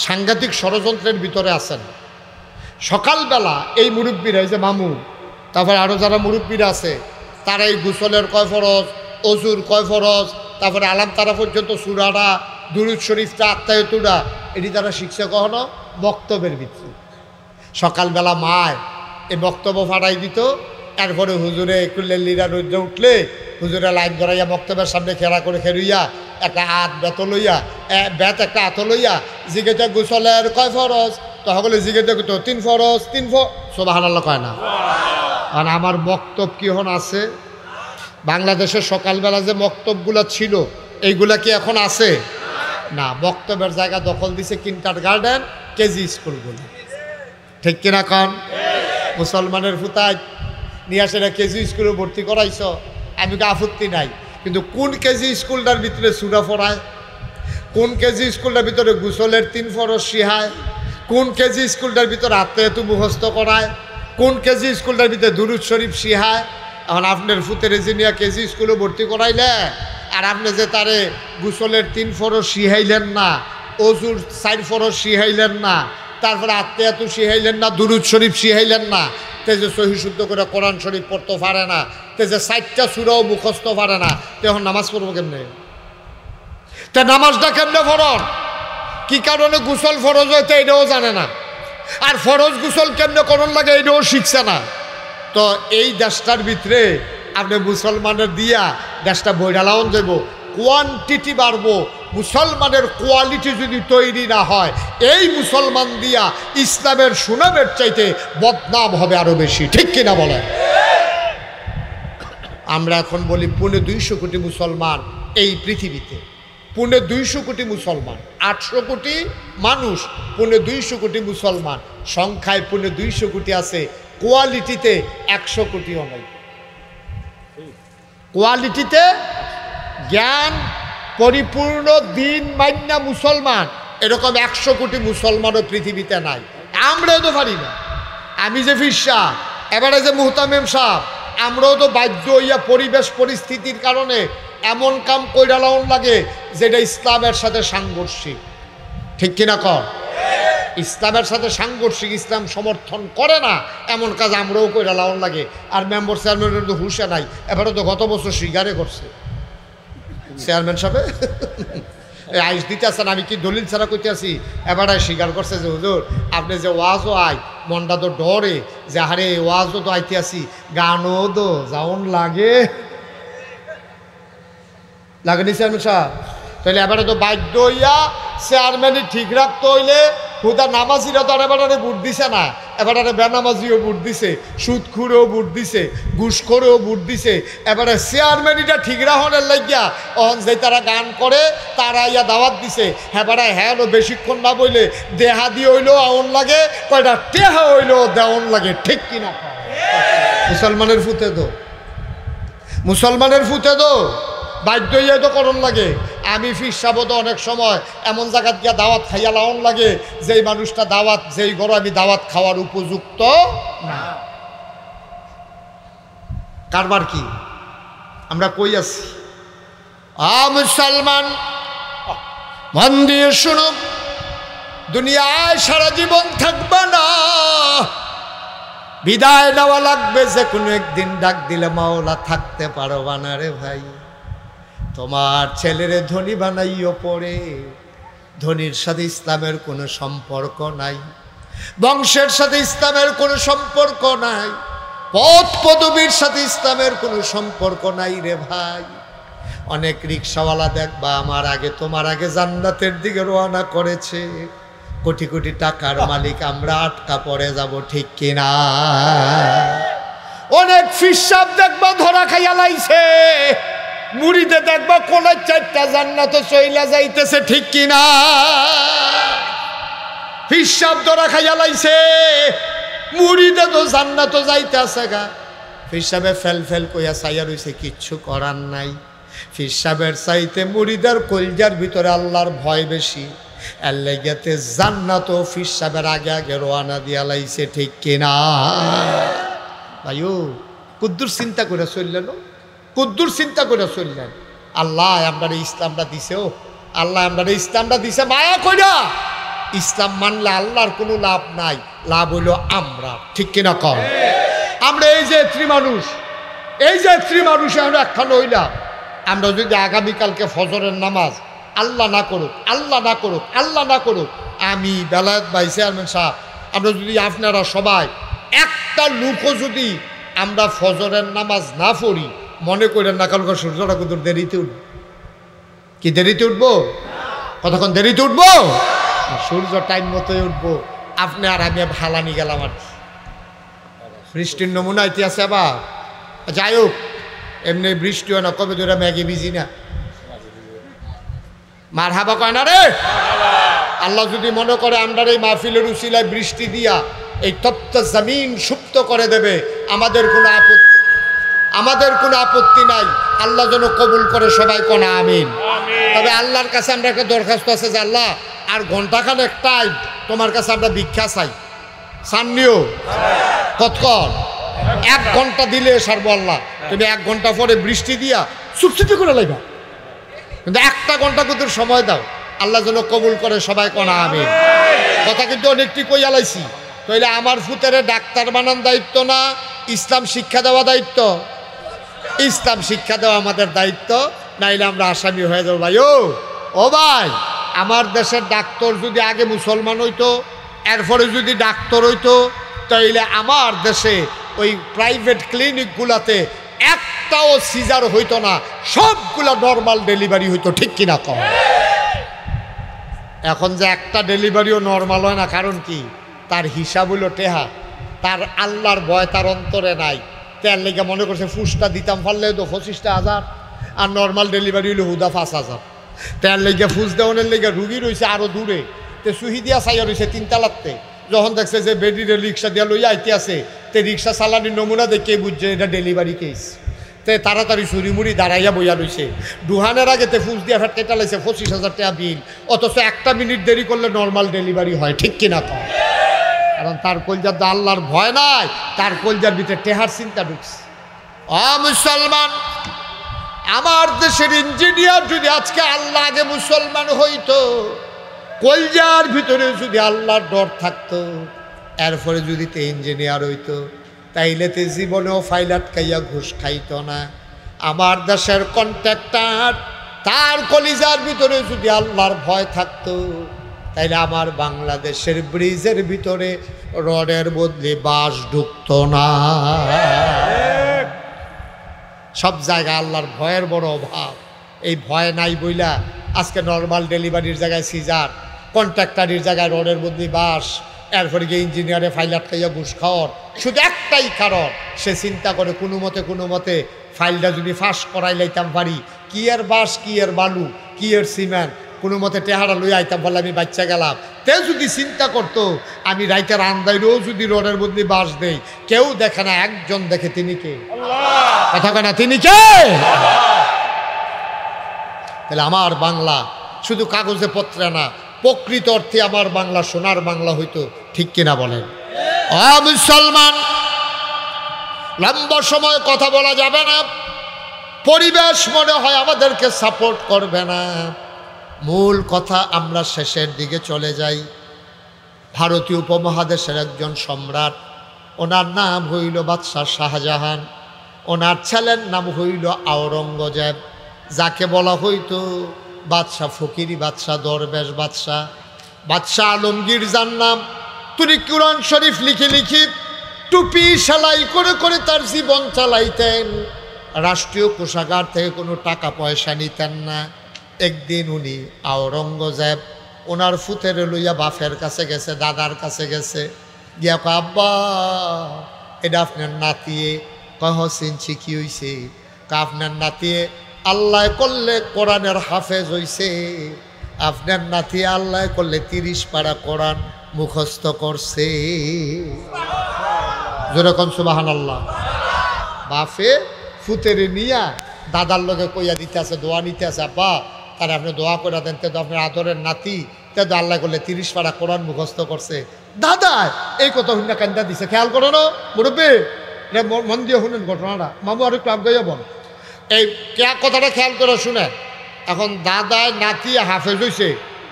সাংঘাতিক ষড়যন্ত্রের ভিতরে আছেন। সকালবেলা এই মুরব্বীরা, এই যে মামু, তারপরে আরও যারা মুরব্বীরা আছে, তারা এই গোসলের কয় ফরজ, অজুর কয় ফরজ, তারপরে আলাম তারা পর্যন্ত সুরাটা, দুরুদ শরীফটা, আত্মায়তুরা, এটি তারা শিখছে কখনো বক্তব্যের ভিত্তি। সকালবেলা মায় এই বক্তব্য ফাটাই দিত, এরপরে হুজুরে একটু লেলিরা রোদ্রে উঠলে হুজুরে লাইন ধরাইয়া বক্তব্যের সামনে খেলা করে খেরুইয়া একটা হাত বেত লইয়া, বেত একটা হাত লইয়া জিজ্ঞেস গোসলের কয় ফরজ, সকলে জিজ্ঞেস দেখতো 3 ফরজ 3 সুবহানাল্লাহ কয় না। আর আমার বক্তব্য কি এখন আছে? বাংলাদেশের সকালবেলা যে বক্তব্যগুলো ছিল এইগুলা কি এখন আছে? না, বক্তব্যের জায়গা দখল দিছে কিন্টার গার্ডেন, কেজি স্কুলগুলো। ঠিক কিনা কন? মুসলমানের ফুতায় নিয়ে আসে কেজি স্কুলে ভর্তি করাইছ, আমি তো আপত্তি নাই, কিন্তু কোন কেজি স্কুলটার ভিতরে সূরা পড়ায়? কোন কেজি স্কুলটার ভিতরে গোসলের 3 ফরজ শিখায়? কোন কেজি স্কুলটার ভিতরে আত্মায়াতু মুখস্থ করায়? কোন কেজি স্কুলটার ভিতরে দুরূদ শরীফ শিখায়? এখন আপনার ফুতের জিনিয়া কেজি স্কুলে ভর্তি করাইলে আর আপনি যে তারে গোসলের 3 ফরজ শিখাইলেন না, অজুর 4 ফরজ শিখাইলেন না, তারপরে আত্মায়াতু শিখাইলেন না, দুরূদ শরীফ শিখাইলেন না, তে যে সহি শুদ্ধ করে কোরআন শরীফ পড়তে পারে না, তে যে 4টা সূরাও মুখস্থ পারে না, তখন নামাজ পড়বো কেমনে? তে নামাজটা কেমনে ফরজ? কি কারণে গোসল ফরজ হইতে এটাও জানে না, আর ফরজ গোসল কেমনে করণ লাগে এটাও শিখছে না। তো এই দেশটার ভিতরে আপনি মুসলমানের দিয়া দেশটা বইডালাউন দেব, কোয়ান্টিটি বাড়বো, মুসলমানের কোয়ালিটি যদি তৈরি না হয়, এই মুসলমান দিয়া ইসলামের সুনামের চাইতে বদনাম হবে আরো বেশি। ঠিক কিনা বলেন? আমরা এখন বলি 250 কোটি মুসলমান এই পৃথিবীতে, 250 কোটি মুসলমান, 800 কোটি মানুষ, 250 কোটি মুসলমান, সংখ্যায় 250 কোটি আছে, কোয়ালিটিতে 100 কোটিও নাই। কোয়ালিটিতে জ্ঞান পরিপূর্ণ দিন মান্না মুসলমান এরকম 100 কোটি মুসলমানও পৃথিবীতে নাই। আমরাও তো পারি না। আমি যে ফিরসা, এবারে যে মুহতামিম সাহেব, আমরাও তো বাধ্য হইয়া পরিবেশ পরিস্থিতির কারণে এমন কাম কইরা লাউন লাগে যেটা ইসলামের সাথে সাংঘর্ষিক। ঠিক কিনা কর? ইসলামের সাথে সাংঘর্ষিক, ইসলাম সমর্থন করে না এমন কাজ আমরাও কইরা লাউন লাগে। আর মেম্বার চেয়ারম্যানের তো হুঁশে নাই, এবারে তো গত বছর স্বীকারে করছে চেয়ারম্যান সাহেব এই আইস দিতে আসেন, আমি কি দলিল ছাড়া কইতে আসি, এবারে স্বীকার করছে যে হুজুর আপনি যে ওয়াজও আয় মনটা তো ডরে যে হারে ওয়াজও তো আইতে আসি, গানও তো যাওন লাগে লাগেনি চেয়ারম্যান সাহেব। তাহলে এবারে তো বাধ্য হইয়া চেয়ারম্যানই ঠিক রাখতে হইলে হুদা নামাজিরা তো আর এবারে বুট দিছে না, এবারে বেনামাজিও বুট দিছে, সুদখুরেও বুট দিছে, ঘুষখোরেও বুট দিছে। এবারে চেয়ারম্যানিটা ঠিক রাখনের লাগিয়া অহন যে তারা গান করে তারা ইয়া দাওয়াত দিছে, এবারে হ্যাঁ বেশিক্ষণ না বইলে দেহা দিয়ে হইলেও আউন লাগে, কয়টা টেহা হইলেও দেওয়ন লাগে। ঠিক কিনা? মুসলমানের ফুতে দো, মুসলমানের ফুতে দো বাধ্য হইয়া তো করণ লাগে। আমি ফিরসাবো তো অনেক সময় এমন জায়গাত গিয়া দাওয়াত খাইয়া লাউন লাগে যেই মানুষটা দাওয়াত, যেই ঘরে আমি দাওয়াত খাওয়ার উপযুক্ত না। কারবার কি আমরা কই আছি? মুসলমান মন দিয়ে শুনো, দুনিয়ায় সারা জীবন থাকবে না, বিদায় নেওয়া লাগবে যে কোনো একদিন। ডাক দিলে মাওলা থাকতে পারবা না রে ভাই। তোমার ছেলেরে ধনী বানাইও পড়ে, ধনীর সাথে ইসলামের কোনো সম্পর্ক নাই, বংশের সাথে ইসলামের কোনো সম্পর্ক নাই, পদ পদবীর সাথে ইসলামের কোনো সম্পর্ক নাই রে ভাই। অনেক রিক্সাওয়ালা দেখবা আমার আগে তোমার আগে জান্নাতের দিকে রওনা করেছে, কোটি কোটি টাকার মালিক আমরা আটকা পড়ে যাব। ঠিক কিনা? অনেক ফিসাব দেখবা ধরা খাইয়া লাইছে, মুড়িতে দেখবা কোলার 4টা জান্নাত চইলা যাইতেছে। ঠিক কিনা? ফিসাব ধরা খাইয়া লাইছে, মুড়িতে তো জান্নাত যাইতেছে গা। ফিসাবে ফেল ফেল কইয়া চাইয়া রইছে, কিচ্ছু করার নাই। ফিসাবের চাইতে মুড়িদের কলজার ভিতরে আল্লাহর ভয় বেশি, এর লাইগাতে জান্নাত ফিসাবের আগে আগে রওনা দিয়া লাইছে। ঠিক কিনা ভাইও? কুদ্দুর চিন্তা করে চললেন, কুদ্দুর চিন্তা করে চললেন। আল্লাহ আমরা ইসলামটা দিছে, ও আল্লাহ আমরা ইসলামটা দিছে মায়া কইরা। ইসলাম মানলে আল্লাহর কোনো লাভ নাই, লাভ হইল আমরা। ঠিক কিনা কর? আমরা এই যে মানুষ, এই যে মানুষ আমরা একখানে হইলাম। আমরা যদি আগামীকালকে ফজরের নামাজ আল্লাহ না করুক, আল্লাহ না করুক, আল্লাহ না করুক, আমি বেলায়েত ভাই চেয়ারম্যান সাহেব, আমরা যদি আপনারা সবাই একটা লোকও যদি আমরা ফজরের নামাজ না পড়ি, মনে করেন না কালকে সূর্যটা কত দেরিতে উঠব। কি দেরিতে উঠবো? কতক্ষণ দেরিতে উঠবো? সূর্য টাইম মতোই উঠবো। আপনি আর আমি ভালানি গেলাম আর কি। বৃষ্টির নমুনা ইতিহাসে বা যাই হোক, এমনি বৃষ্টি হয় না, কবে ধরে ম্যাগে ভিজি না, মার হাবা কয় না রে। আল্লাহ যদি মনে করে আমরা এই মাহফিলের উসিলায় বৃষ্টি দিয়া এই তপ্ত জমিন সুপ্ত করে দেবে, আমাদের কোনো আপত্তি নাই। আল্লাহ যেন কবুল করে, সবাই কোনা আমিন। তবে আল্লাহর কাছে আমরা একটা দরখাস্ত আছে যে আল্লাহ আর ঘন্টাখানেক টাইম তোমার কাছে আমরা ভিক্ষা চাই, সান্নিও কতক্ষণ 1 ঘন্টা দিলে সারবো আল্লাহ। তুমি 1 ঘন্টা পরে বৃষ্টি দিয়া চুপচিটি করে লাইবা, কিন্তু 1টা ঘন্টা কিন্তু সময় দাও, আল্লাহ যেন কবুল করে, সবাই কোনা আমিন। কথা কিন্তু অনেকটি কইয়া লাইছি। তাইলে আমার ফুতেরে ডাক্তার বানান দায়িত্ব না, ইসলাম শিক্ষা দেওয়া দায়িত্ব? ইসলাম শিক্ষা দেওয়া আমাদের দায়িত্ব, নাইলে আমরা আসামি হয়ে যাবো। ভাই ও ভাই, আমার দেশের ডাক্তার যদি আগে মুসলমান হইতো, এরপরে যদি ডাক্তার হইতো, তাইলে আমার দেশে ওই প্রাইভেট ক্লিনিকগুলাতে একটাও সিজার হইতো না, সবগুলা নর্মাল ডেলিভারি হইতো, ঠিক কিনা কম? এখন যে একটা ডেলিভারিও নর্মাল হয় না, কারণ কি? তার হিসাব হইল টেহা, তার আল্লাহর ভয় তার অন্তরে নাই। তার লেগে মনে করছে ফুসটা দিতাম পারলে তো 25,000, আর নর্মাল ডেলিভারি হইলো হুদা 5,000। তার লেগে ফুস দেওয়ানের লেগে রুগী রয়েছে আরও দূরে, তে সুহিদিয়া চাইয়া রয়েছে 3 তালাকতে। যখন দেখছে যে বেডিরে রিক্সা দিয়া লইয়া আইতে আছে, তে রিক্সা চালানির নমুনা দেখে বুঝছে এটা ডেলিভারি কেস। তে তাড়াতাড়ি চুরিমুড়ি দাঁড়াইয়া বইয়া রয়েছে। দুহানের আগে তে ফুস দিয়া ফেট কেটা লাইছে 25,000 টাকা বিল, অথচ 1 মিনিট দেরি করলে নর্মাল ডেলিভারি হয়, ঠিক কিনা কম? কারণ তার কলজার তো আল্লাহর ভয় নাই, তার কলজার ভিতরে টেহার চিন্তা ঢুকছে। মুসলমান, আমার দেশের ইঞ্জিনিয়ার যদি আজকে আল্লাহ আগে মুসলমান হইতো, কলজার ভিতরে যদি আল্লাহর ডর থাকতো, এরপরে যদি তে ইঞ্জিনিয়ার হইতো, তাইলে তে জীবনেও ফাইল আটকাইয়া ঘুষ খাইতো না। আমার দেশের কন্ট্রাক্টর, তার কলিজার ভিতরে যদি আল্লাহর ভয় থাকতো, তাইলে আমার বাংলাদেশের ব্রিজের ভিতরে রডের বদলে বাঁশ ঢুকতো না। সব জায়গায় আল্লাহর ভয়ের বড় অভাব। এই ভয় নাই বইলা আজকে নর্মাল ডেলিভারির জায়গায় সিজার, কন্ট্রাক্টারির জায়গায় রডের বদলে বাঁশ, এরপরে গিয়ে ইঞ্জিনিয়ারে ফাইল আটকাইয়া ঘুষ খাওয়ার শুধু একটাই কারণ, সে চিন্তা করে কোনো মতে ফাইলটা যদি ফাঁস করাই লাইতাম পারি, কি এর বাঁশ, কি এর বালু, কি এর সিমেন্ট, কোনো মতে টেহারা লই আইতাম, বলে আমি বাচ্চা গেলাম। তে যদি চিন্তা করতো আমি রাইতের আন্দাইরেও যদি রডের বদলে বাঁশ দেই, কেউ দেখে না, একজন দেখে, তিনি কে? কথা কয় না, তিনি কে? তাহলে আমার বাংলা শুধু কাগজে পত্রে না, প্রকৃত অর্থে আমার বাংলা সোনার বাংলা হইতো, ঠিক কিনা বলেন? মুসলমান, লম্বা সময় কথা বলা যাবে না, পরিবেশ মনে হয় আমাদেরকে সাপোর্ট করবে না। মূল কথা, আমরা শেষের দিকে চলে যাই। ভারতীয় উপমহাদেশের একজন সম্রাট, ওনার নাম হইল বাদশাহ শাহজাহান, ওনার ছেলের নাম হইল আওরঙ্গজেব, যাকে বলা হইতো বাদশাহ ফকিরি বাদশাহ, দরবেশ বাদশাহ। বাদশাহ আলমগীর যার নাম, তিনি কুরআন শরীফ লিখি টুপি সেলাই করে তার জীবন চালাইতেন। রাষ্ট্রীয় কোষাগার থেকে কোনো টাকা পয়সা নিতেন না। একদিন উনি আওরঙ্গজেব ওনার ফুতের লইয়া বাপের কাছে গেছে, দাদার কাছে গেছে, গিয়া কয়, আব্বা এটা আপনার নাতিয়ে। কয় চিনছি, কি হইছে? আপনার নাতিয়ে আল্লাহ করলে কোরআনের হাফেজ হইছে, আপনার নাতি আল্লাহ করলে 30 পারা কোরআন মুখস্থ করছে। যেরকম সুবহানাল্লাহ। বাপে ফুতেরে নিয়া দাদার লগে কইয়া দিতে আছে, দোয়া নিতে আছে, আব্বা তাহলে আপনি দোয়া করে দেন, তো আপনার আদরের নাতি তে তো আল্লাহ করলে 30 পারা কোরআন মুখস্থ করছে। দাদা এই কথা শুনে কান্দা দিছে, খেয়াল করো না মুরব্বী, মন দিয়ে শুনেন ঘটনাটা, মামু আর একটু আগাইয়া বল। এই কথাটা খেয়াল করে শুনে। এখন দাদায় নাতি হাফেজ হইছে,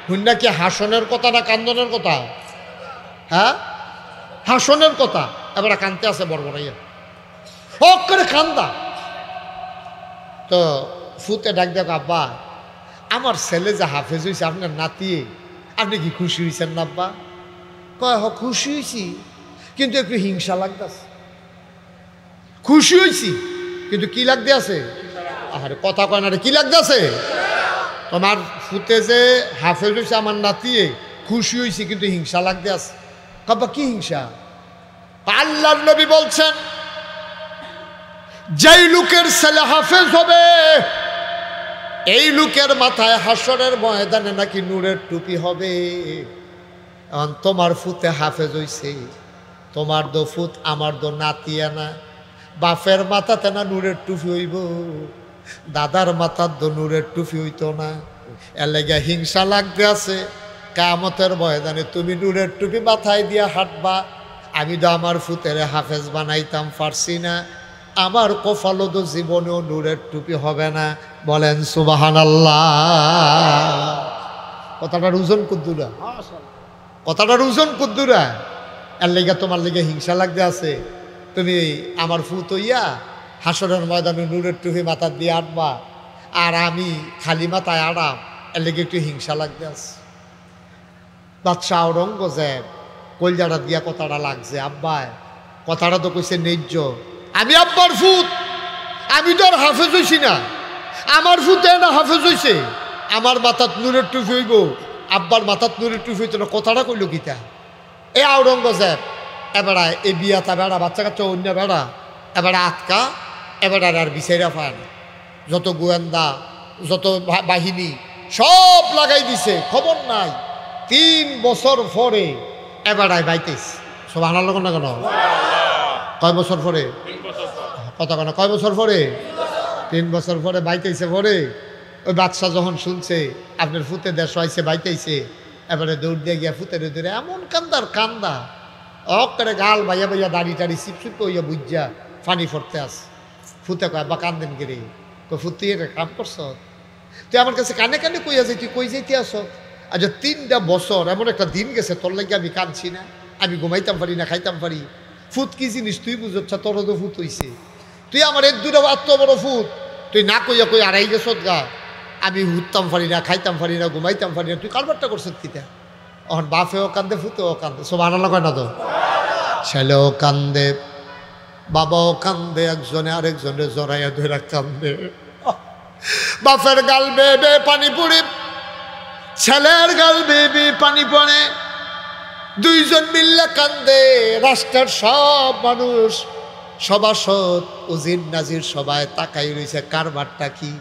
হুন্না কি হাসনের কথা না কান্দনের কথা? হ্যাঁ, হাসনের কথা। এবার কানতে আছে বড়বড়াইয়া, হক করে কান্দা। তো ফুতে ডাক দেখ, আব্বা আমার ছেলে যে হাফেজ হয়েছে, আপনার নাতি, আপনি কি খুশি হয়েছেন না আব্বা? কয়, হ খুশি হয়েছি, কিন্তু একটু হিংসা লাগতেছে। খুশি হয়েছি কিন্তু কি লাগতে আছে? আরে কথা কয় না রে, কি লাগতে আছে? তোমার ফুতে যে হাফেজ হয়েছে আমার নাতি, খুশি হয়েছি কিন্তু হিংসা লাগতে আছে। কবা কি হিংসা? আল্লাহর নবী বলছেন যেই লোকের ছেলে হাফেজ হবে এই লোকের মাথায় হাসরের ময়দানে নাকি নূরের টুপি হবে। এখন তোমার ফুতে হাফেজ হইছে, তোমার দো ফুত আমার দো নাতিয়া না, বাপের মাথাতে না নূরের টুপি হইব, দাদার মাথার দো নূরের টুপি হইতো না। এর লেগে হিংসা লাগতে আছে। কিয়ামতের ময়দানে তুমি নূরের টুপি মাথায় দিয়া হাঁটবা, আমি তো আমার ফুতেরে হাফেজ বানাইতাম পারছি না, আমার কপালও তো জীবনেও নূরের টুপি হবে না। বলেন সুবহানাল্লাহ। কথাটার ওজন কুদ্দুরা, কথাটার ওজন কুদ্দুরা। এর লেগে তোমার লেগে হিংসা লাগতে আছে। তুমি আমার ফুত হইয়া হাসরের ময়দানে নূরের টুপি মাথা দিয়ে আটবা, আর আমি খালি মাথায় আড়াম, এর লেগে একটু হিংসা লাগতে আছে। বাদশাহ আওরঙ্গজেব কলজাটা দিয়া কথাটা লাগছে। আব্বায় কথাটা তো কইছে ন্যায্য, আমি আব্বার ফুত, আমি তো আর হাফেজ হইছি না, আমার ফুতে না হাফেজ হইছে, আমার মাথাত নূরের টুপি হইব, আব্বার মাথাত নূরের টুপি হইতো না। কথাটা কইল গীতা। এ আওরঙ্গজেব এবারা এ বিয়াতা বেড়া, বাচ্চা কাচ্চা অন্য বেড়া, এবারে আটকা, এবারে আর বিচাইরা পায় না। যত গোয়েন্দা যত বাহিনী সব লাগাই দিছে, খবর নাই। 3 বছর পরে এবারায় বাইতেছে। সব আনার লোক না কেন? কয় বছর পরে? কথা কেন? কয় বছর পরে? 3 বছর পরে বাইতেছে। পরে ওই বাদশাহ যখন শুনছে আপনার ফুতে দেশ হয়েছে বাইতেছে, এবারে দৌড় দিয়ে গিয়া ফুতের ধরে এমন কান্দার কান্দা, অক্কারে গাল বাইয়া বাইয়া দাড়ি টাড়ি চিপচিপ হইয়া বুঝা ফানি ফরতে আছে। ফুতে কয় বা কান্দেন গেরে, ফুত তুই এটা কাম করছ, তুই আমার কাছে কানে কানে কইয়া যাই, তুই কই যাইতে আস? আচ্ছা 3টা বছর এমন একটা দিন গেছে তোর লাগে আমি কাঁদছি না, আমি ঘুমাইতাম পারি না, খাইতাম পারি। ফুত কি জিনিস তুই বুঝছ? তোর তো ফুত হইছে, তুই আমার 1-2টা এত বড় ফুত, তুই না কইয়া কই আড়াই গেছ গা, আমি উঠতাম পারি না, খাইতাম পারি না, ঘুমাইতাম পারি না, তুই কারবারটা করছ কিটা? এখন বাপেও কান্দে, ফুতেও কান্দে, সব আনা লাগায় না তো? ছেলেও কান্দে, বাবাও কান্দে, একজনে আরেকজনে জড়াইয়া ধরে কান্দে। বাপের গাল বেয়ে বেয়ে পানি পড়ে, ছেলের গাল বেয়ে বেয়ে পানি পড়ে, দুইজন মিল্লা কান্দে। রাষ্ট্রের সব মানুষ, সভাসদ, উজির নাজির সবাই তাকাই রয়েছে কারবারটা কি।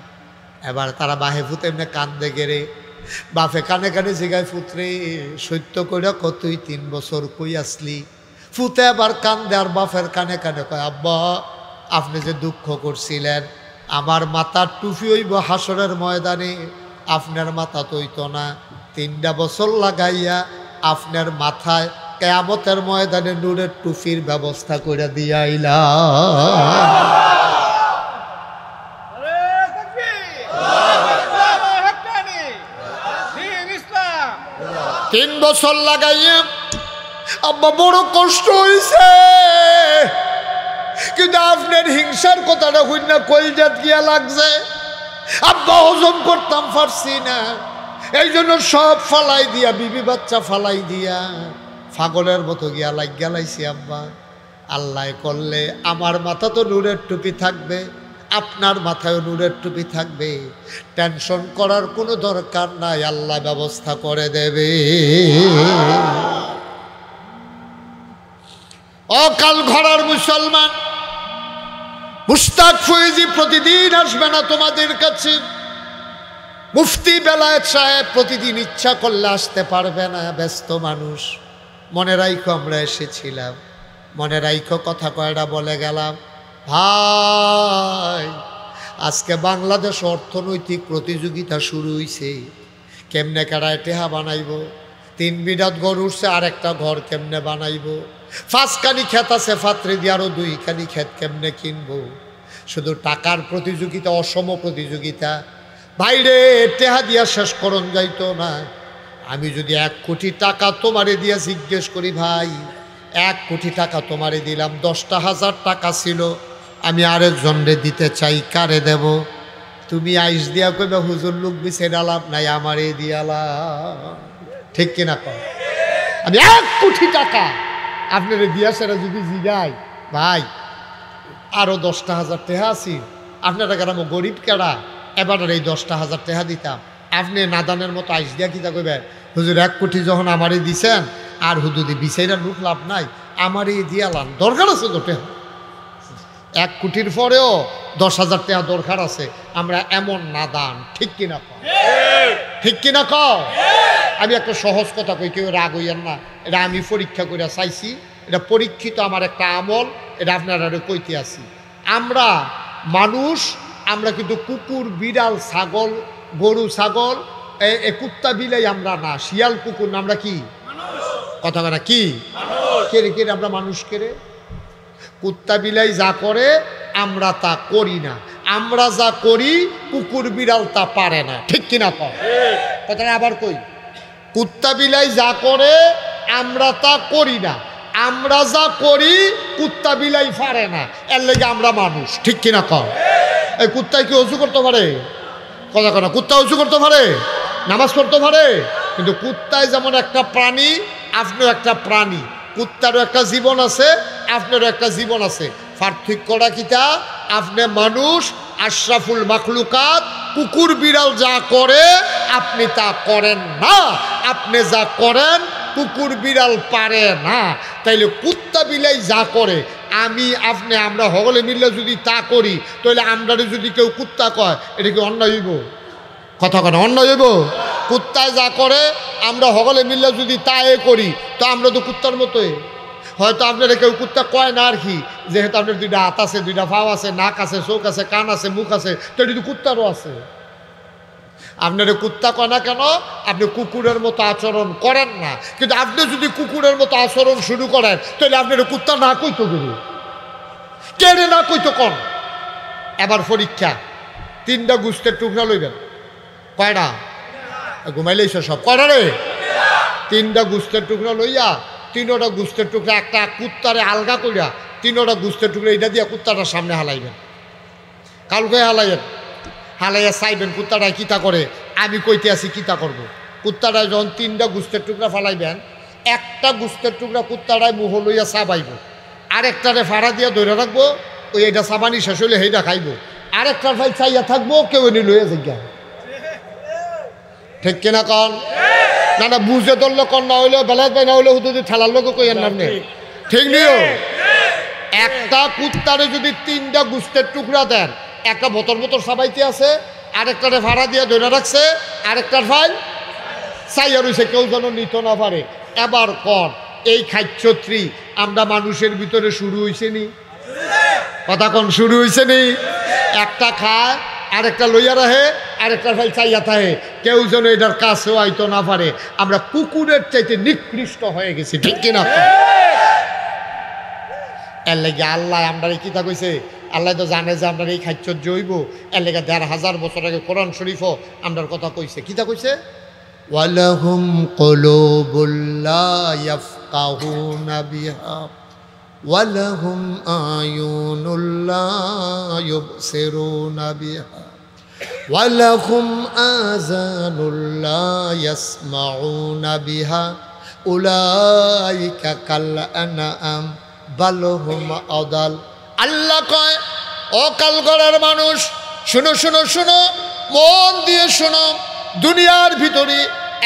এবার তারা বাহে ফুতে এমনি কান্দে গেরে, বাপে কানে কানে জিগায় ফুতরে সত্য কইরা কতই 3 বছর কই আসলি? ফুতে আবার কান্দে আর বাপের কানে কানে কয় আব্বা আপনি যে দুঃখ করছিলেন, আমার মাথার টুপি হইব হাসরের ময়দানে, আপনার মাথা তৈত না। 3টা বছর লাগাইয়া আপনার মাথায় কিয়ামতের ময়দানে নূরের টুপির ব্যবস্থা করে দিয়া আইলা। 3 বছর লাগাইয়া আব্বা বড় কষ্ট হইছে, কিন্তু আপনার হিংসার কথাটা হই না কলজাত গিয়া লাগছে। আব্বা হজম করতাম পারছি না, এই জন্য সব ফালাই দিয়া, বিবি বাচ্চা ফালাই দিয়া পাগলের মতো গিয়া লাইছি। আব্বা আল্লাহ করলে আমার মাথা তো নূরের টুপি থাকবে, আপনার মাথায় নূরের টুপি থাকবে, টেনশন করার কোনো দরকার নাই, আল্লাহ ব্যবস্থা করে দেবে। অকাল ঘরার মুসলমান মুশতাক ফয়েজি প্রতিদিন আসবে না তোমাদের কাছে, মুফতি বেলায়েত সাহেব প্রতিদিন ইচ্ছা করলে আসতে পারবে না, ব্যস্ত মানুষ। মনে রাইখো আমরা এসেছিলাম, মনে রাইখো কথা কয়টা বলে গেলাম। ভাই আজকে বাংলাদেশ অর্থনৈতিক প্রতিযোগিতা শুরু হইছে, কেমনে কেডায় টেহা বানাইব, 3 বিঘাত ঘর উঠছে, আরেকটা ঘর কেমনে বানাইব, 5খানি ক্ষেত আছে ফাত্রে দিয়ে আরো 2খানি ক্ষেত কেমনে কিনবো। শুধু টাকার প্রতিযোগিতা, অসম প্রতিযোগিতা। ভাইরে টেহা দিয়া শেষ করণ যাইতো না। আমি যদি 1 কোটি টাকা তোমারে দিয়া জিজ্ঞেস করি, ভাই 1 কোটি টাকা তোমারে দিলাম, 10,000 টাকা ছিল, আমি আরেকজনরে দিতে চাই, কারে দেব? তুমি আইস দিয়া কইবা হুজুর লোক বিছে ডালাম নাই, আমারে দিয়ালাম। ঠিক কিনা কর? আমি 1 কোটি টাকা আপনারে দিয়া সেটা যদি জিগাই, ভাই আরো 10,000 টাকা আছি, আপনারা গ্রামে গরিব কেডা, এবার এই 10,000 টাকা দিতাম, আপনি নাদানের মতো আইস দিয়া কিতা কইবেন, হুজুর 1 কোটি যখন আমারে দিছেন, আর হুদুদি বিচাইরা লোক লাভ নাই, আমার এই দিয়ালান দরকার আছে তো টেহা, 1 কোটির পরেও 10,000 টাকা দরকার আছে। আমরা এমন নাদান, ঠিক কিনা কও? ঠিক কিনা কও? আমি একটা সহজ কথা কই, কেউ রাগ হইয়েন না, এটা আমি পরীক্ষা করে চাইছি, এটা পরীক্ষিত আমার একটা আমল, এটা আপনারা কইতে আছি। আমরা মানুষ, আমরা কিন্তু কুকুর, বিড়াল, ছাগল, গরু, ছাগল, কুত্তা, বিলাই আমরা না, শিয়াল, কুকুর না, আমরা কি কথা কথা কি কেড়ে কেড়ে আমরা মানুষ কেড়ে। কুত্তা বিলাই যা করে আমরা তা করি না, আমরা যা করি কুকুর বিড়াল তা পারে না, ঠিক কিনা কও? কথাটা আবার কই, কুত্তা বিলাই যা করে আমরা তা করি না, আমরা যা করি কুত্তা বিলাই পারে না, এর লেগে আমরা মানুষ, ঠিক কিনা কও? এই কুত্তায় কি অজু করতে পারে? কথা কথা, কুত্তা অজু করতে পারে, নামাজ পড়তে পারে, কিন্তু কুত্তায় যেমন একটা প্রাণী, আপনিও একটা প্রাণী, কুত্তারও একটা জীবন আছে, আপনারও একটা জীবন আছে। পার্থক্যটা কিটা? আপনি মানুষ, আশরাফুল মাখলুকাত, কুকুর বিড়াল যা করে আপনি তা করেন না, আপনি যা করেন কুকুর বিড়াল পারে না। তাইলে কুত্তা বিলাই যা করে আমি আপনি আমরা সকলে মিললে যদি তা করি, তাহলে আমরা যদি কেউ কুত্তা কয়, এটা কি অন্যায় হইব? কথা কথা, অন্যায় হইব? কুত্তায় যা করে আমরা সকলে মিললে যদি তা করি, তো আমরা তো কুত্তার মতোই। হয়তো আপনারা কেউ কুত্তা কয় না আর কি, যেহেতু আপনার 2টা হাত আছে, 2টা পাও আছে, নাক আছে, চোখ আছে, কান আছে, মুখ আছে, তো এটা তো কুত্তারও আছে। আপনারা কুত্তা কয় না কেন? আপনি কুকুরের মতো আচরণ করেন না, কিন্তু আপনি যদি কুকুরের মতো আচরণ শুরু করেন, তাহলে আপনারা কুত্তা না কইতো গেল, কেড়ে না কইতো কন। এবার পরীক্ষা, 3টা গুস্তের টুকরা লইবেন। কয়টা? ঘুমাইলেইছ সব? কয়টা রে? 3টা গুস্তের টুকরা লইয়া, 3টা গুস্তের টুকরা একটা কুত্তারে আলগা করিয়া 3টা গুস্তের টুকরা এটা দিয়া কুত্তাটার সামনে হালাইবেন। কালকে হালাইবেন, হালাইয়া চাইবেন কুত্তাটায় কিতা করে, আমি কইতে আছি কিতা করবো। কুত্তাটায় যখন 3টা গুস্তের টুকরা ফালাইবেন, একটা গুস্তের টুকরা কুত্তাটায় মুহ লইয়া চাবাইব, আরেকটারে ফাড়া দিয়া ধরে রাখবো, ওই এটা চাবানি শেষ হইলে সেইটা খাইব, আরেকটার ফাই চাইয়া থাকবো, কেউ এনে লইয়া জিজ্ঞা। ঠিক কিনা কন? না না, বুঝে ধরলে কন, না হইলে বেলায় পাই, না হইলে হুদুদি ঠেলার লোক কইয়েন না, ঠিক নিও। একটা কুত্তারে যদি 3টা গুস্তের টুকরা দেন, একটা বোতর বোতর সাবাইতে আছে, আরেকটারে ভাড়া দিয়ে ধরে রাখছে, আরেকটার ফাইল চাইয়া রয়েছে, কেউ যেন নিত না পারে। এবার কর, এই খাচ্ছত্রী আমরা মানুষের ভিতরে শুরু হয়েছে নি? কথা কন, শুরু হয়েছে নি? একটা খায়, আরেকটা লইয়া রাখে, আরেকটার ফাইল চাইয়া থাকে, কেউ যেন এটার কাছেও আইতো না পারে। আমরা কুকুরের চাইতে নিকৃষ্ট হয়ে গেছি, ঠিক কিনা? এর লেগে আল্লাহ আমরা কিতা কইছে, আল্লাহ তো জানে যে আমরা এই খাচ্ছর্য হইব, এর লেগে 1500 বছর আগে কোরআন শরীফও আমরার কথা কইছে। কিতা কইছে? ওয়ালাহুম কুলুবুল লা ইয়াফকাহুনা বিহা ওয়ালাহুম আয়ুনুল লা ইউবসিরুনা বিহা ওয়ালাহুম আযানুল লা ইয়াসমাউনা বিহা উলাইকা কাল আনআম বালহুম আদাল। আল্লাহ কয়, অকাল করার মানুষ, শুনো শুনো শুনো, মন দিয়ে শোনো, দুনিয়ার ভিতরে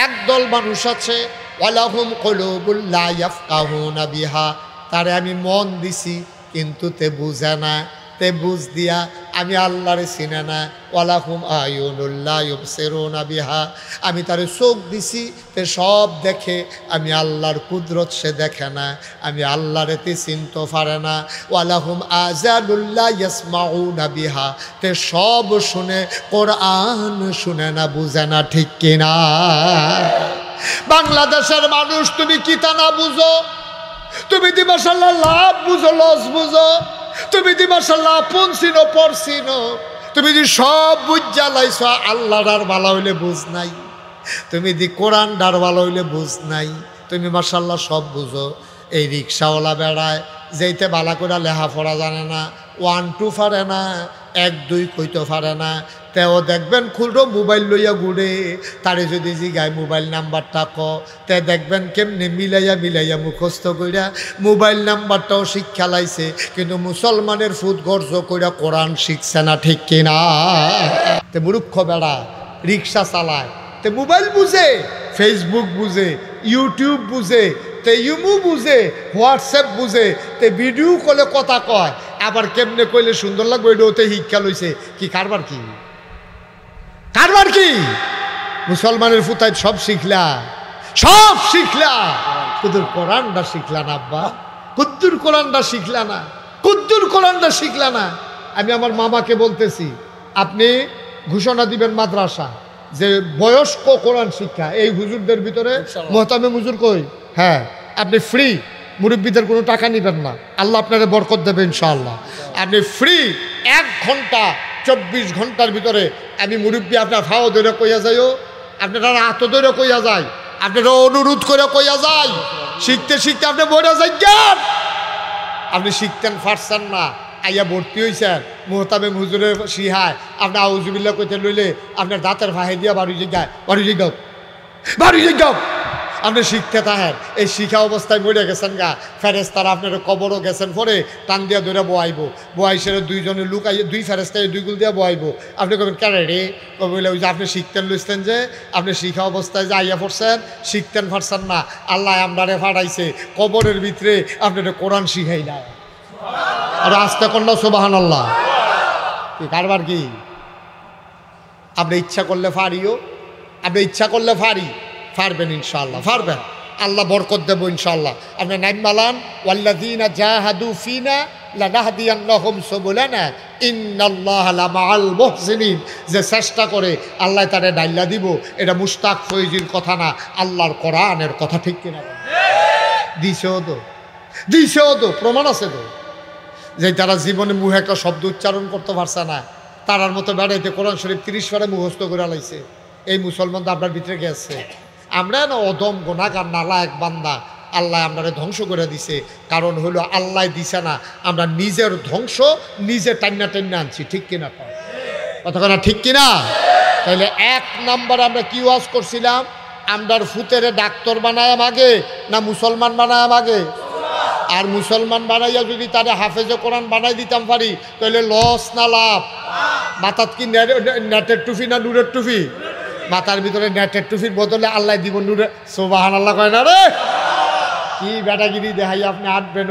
একদল মানুষ আছে, ওয়ালাহুম কুলুবুল লা ইয়াফকাহুনা বিহা, তারে আমি মন দিছি কিন্তু তে বুঝে না, তে বুঝ দিয়া আমি আল্লাহরে চিনে না। ওয়ালাহুম আয়ুনুল লা ইউবসিরুনা বিহা, আমি তারে চোখ দিছি, তে সব দেখে, আমি আল্লাহর কুদরত সে দেখে না, আমি আল্লাহরে তে চিনতে পারে না। ওয়ালাহুম আযানুল লা ইয়াসমাউনা বিহা, তে সব শুনে, কোরআন শুনে না, বুঝে না, ঠিক কিনা? বাংলাদেশের মানুষ, তুমি কিতা না বুঝো? তুমি দি মাশাআল্লাহ লাভ বুঝো, লস বুঝো, তুমি দি মাশাআল্লাহ আপন চিনো, পর চিনো, তুমি দি সব বুঝা লাইছ, আল্লাহ ডার ভালো হইলে বুঝ নাই, তুমি দি কোরআন ডার ভালো হইলে বুঝ নাই, তুমি মাশাআল্লাহ সব বুঝো। এই রিক্সাওয়ালা বেড়ায়, যেইতে বালা করে লেখাপড়া জানে না, 1 2 পারে না, 1 2 কইতে পারে না, তেও দেখবেন খুলরো মোবাইল লইয়া ঘুরে, তারে যদি জিগায় মোবাইল নাম্বারটা ক, তে দেখবেন কেমনে মিলাইয়া মিলাইয়া মুখস্থ কইরা মোবাইল নাম্বারটাও শিক্ষা লাইছে, কিন্তু মুসলমানের ফুট গর্জ কইরা কোরআন শিখছে না, ঠিক কিনা? তে মূর্খ বেড়া রিক্সা চালায়, তে মোবাইল বুঝে, ফেসবুক বুঝে, ইউটিউব বুঝে, তে ইমু বুঝে, হোয়াটসঅ্যাপ বুঝে, তে ভিডিও কলে কথা কয়, আবার কেমনে কইলে সুন্দর লাগবে এটা ওতে শিক্ষা লইছে। কি কারবার কি? কারবার কি? মুসলমানের ফুতায় সব শিখলা, সব শিখলা, কুদ্দুর কোরআনটা শিখলা না আব্বা, কুদ্দুর কোরআনটা শিখলা না, কুদ্দুর কোরআনটা শিখলা না। আমি আমার মামাকে বলতেছি, আপনি ঘোষণা দিবেন মাদ্রাসা যে বয়স্ক কোরআন শিক্ষা এই হুজুরদের ভিতরে। মোহতামে হুজুর কই? হ্যাঁ, আপনি ফ্রি, মুরব্বীদের কোনো টাকা নেবেন না, আল্লাহ আপনাকে বরকত দেবে ইনশাআল্লাহ। আপনি ফ্রি 1 ঘন্টা 24 ঘন্টার ভিতরে আমি মুরব্বী আপনার ফাও ধরে কইয়া যাইও, আপনারা হাত ধরে কইয়া যায়, আপনারা অনুরোধ করে কইয়া যায়, শিখতে শিখতে আপনি বইরা যাই। আপনি শিখতেন পারছেন না, আইয়া ভর্তি হয়েছেন মোহতামে হুজুরের সিহায়, আপনি আউজুবিল্লাহ কইতে লইলে আপনার দাঁতের ভাই দিয়া বাড়ি জিগায়, বাড়ি জিগাও, বাড়ি জিগাও। আপনি শিখতে থাকেন, এই শিখা অবস্থায় মরে গেছেন গা, ফেরেস্তারা আপনার কবরও গেছেন, পরে টান দিয়া ধরে বয়াইব, বয়াইসের 2 জনে লুকাই 2 ফেরেস্তায় 2 গুল দিয়া বয়াইব। আপনি কবেন কেন রে? কবে ওই যে আপনি শিখতেন লইছেন, যে আপনি শিখা অবস্থায় যে আইয়া পড়ছেন, শিখতেন পারছেন না, আল্লাহ আমরারে ফাটাইছে কবরের ভিতরে আপনার কোরআন শিখাই না। আর আস্তে কন্যা সুবহানাল্লাহ। কি কারবার কি? আপনি ইচ্ছা করলে ফারিও, আপনি ইচ্ছা করলে পারবেন ইনশাআল্লাহ, পারবেন, আল্লাহ বরকত দেব ইনশাআল্লাহ। আপনি নাইম মালান, ওয়াল্লাযীনা জাহাদু ফিনা লানাহদিয়ান্নাহুম সুবুলানা ইন্নাল্লাহা লামাআল মুহসিনিন। যে চেষ্টা করে আল্লাহ তারে ডাইলা দিব, এটা মুশতাক ফয়জির কথা না, আল্লাহর কোরআনের কথা, ঠিক কিনা? দিছেও তো প্রমাণ আছে তো, যে তারা জীবনে মুহে একটা শব্দ উচ্চারণ করতে পারছে না, তারার মতো বেড়াইতে কোরআন শরীফ 30 পারে মুখস্থ করে লাইছে। এই মুসলমান তো আপনার ভিতরে গেছে। আমরা না অদম গুনাহগার নালায়েক বান্দা, আল্লাহ আমরা ধ্বংস করে দিছে। কারণ হলো আল্লাহ দিছে না, আমরা নিজের ধ্বংস নিজে টান্না আনছি, ঠিক কিনা? কথা না ঠিক কিনা? তাহলে 1 নাম্বার আমরা কি ওয়াজ করছিলাম? আমরার ফুতেরে ডাক্তার বানায় আগে না মুসলমান বানায় আগে? আর মুসলমান বানাইয়া যদি তারা হাফেজে কোরআন বানাই দিতাম পারি, তাহলে লস না লাভ? মাথাত কি নেটের টুফি না নূরের টুফি? মাথার ভিতরে নেটের টুফির বদলে আল্লাহ দিব নূরে। সুবহানাল্লাহ কয় না রে? কি বেটাগিরি দেখাই আপনি আটবেন।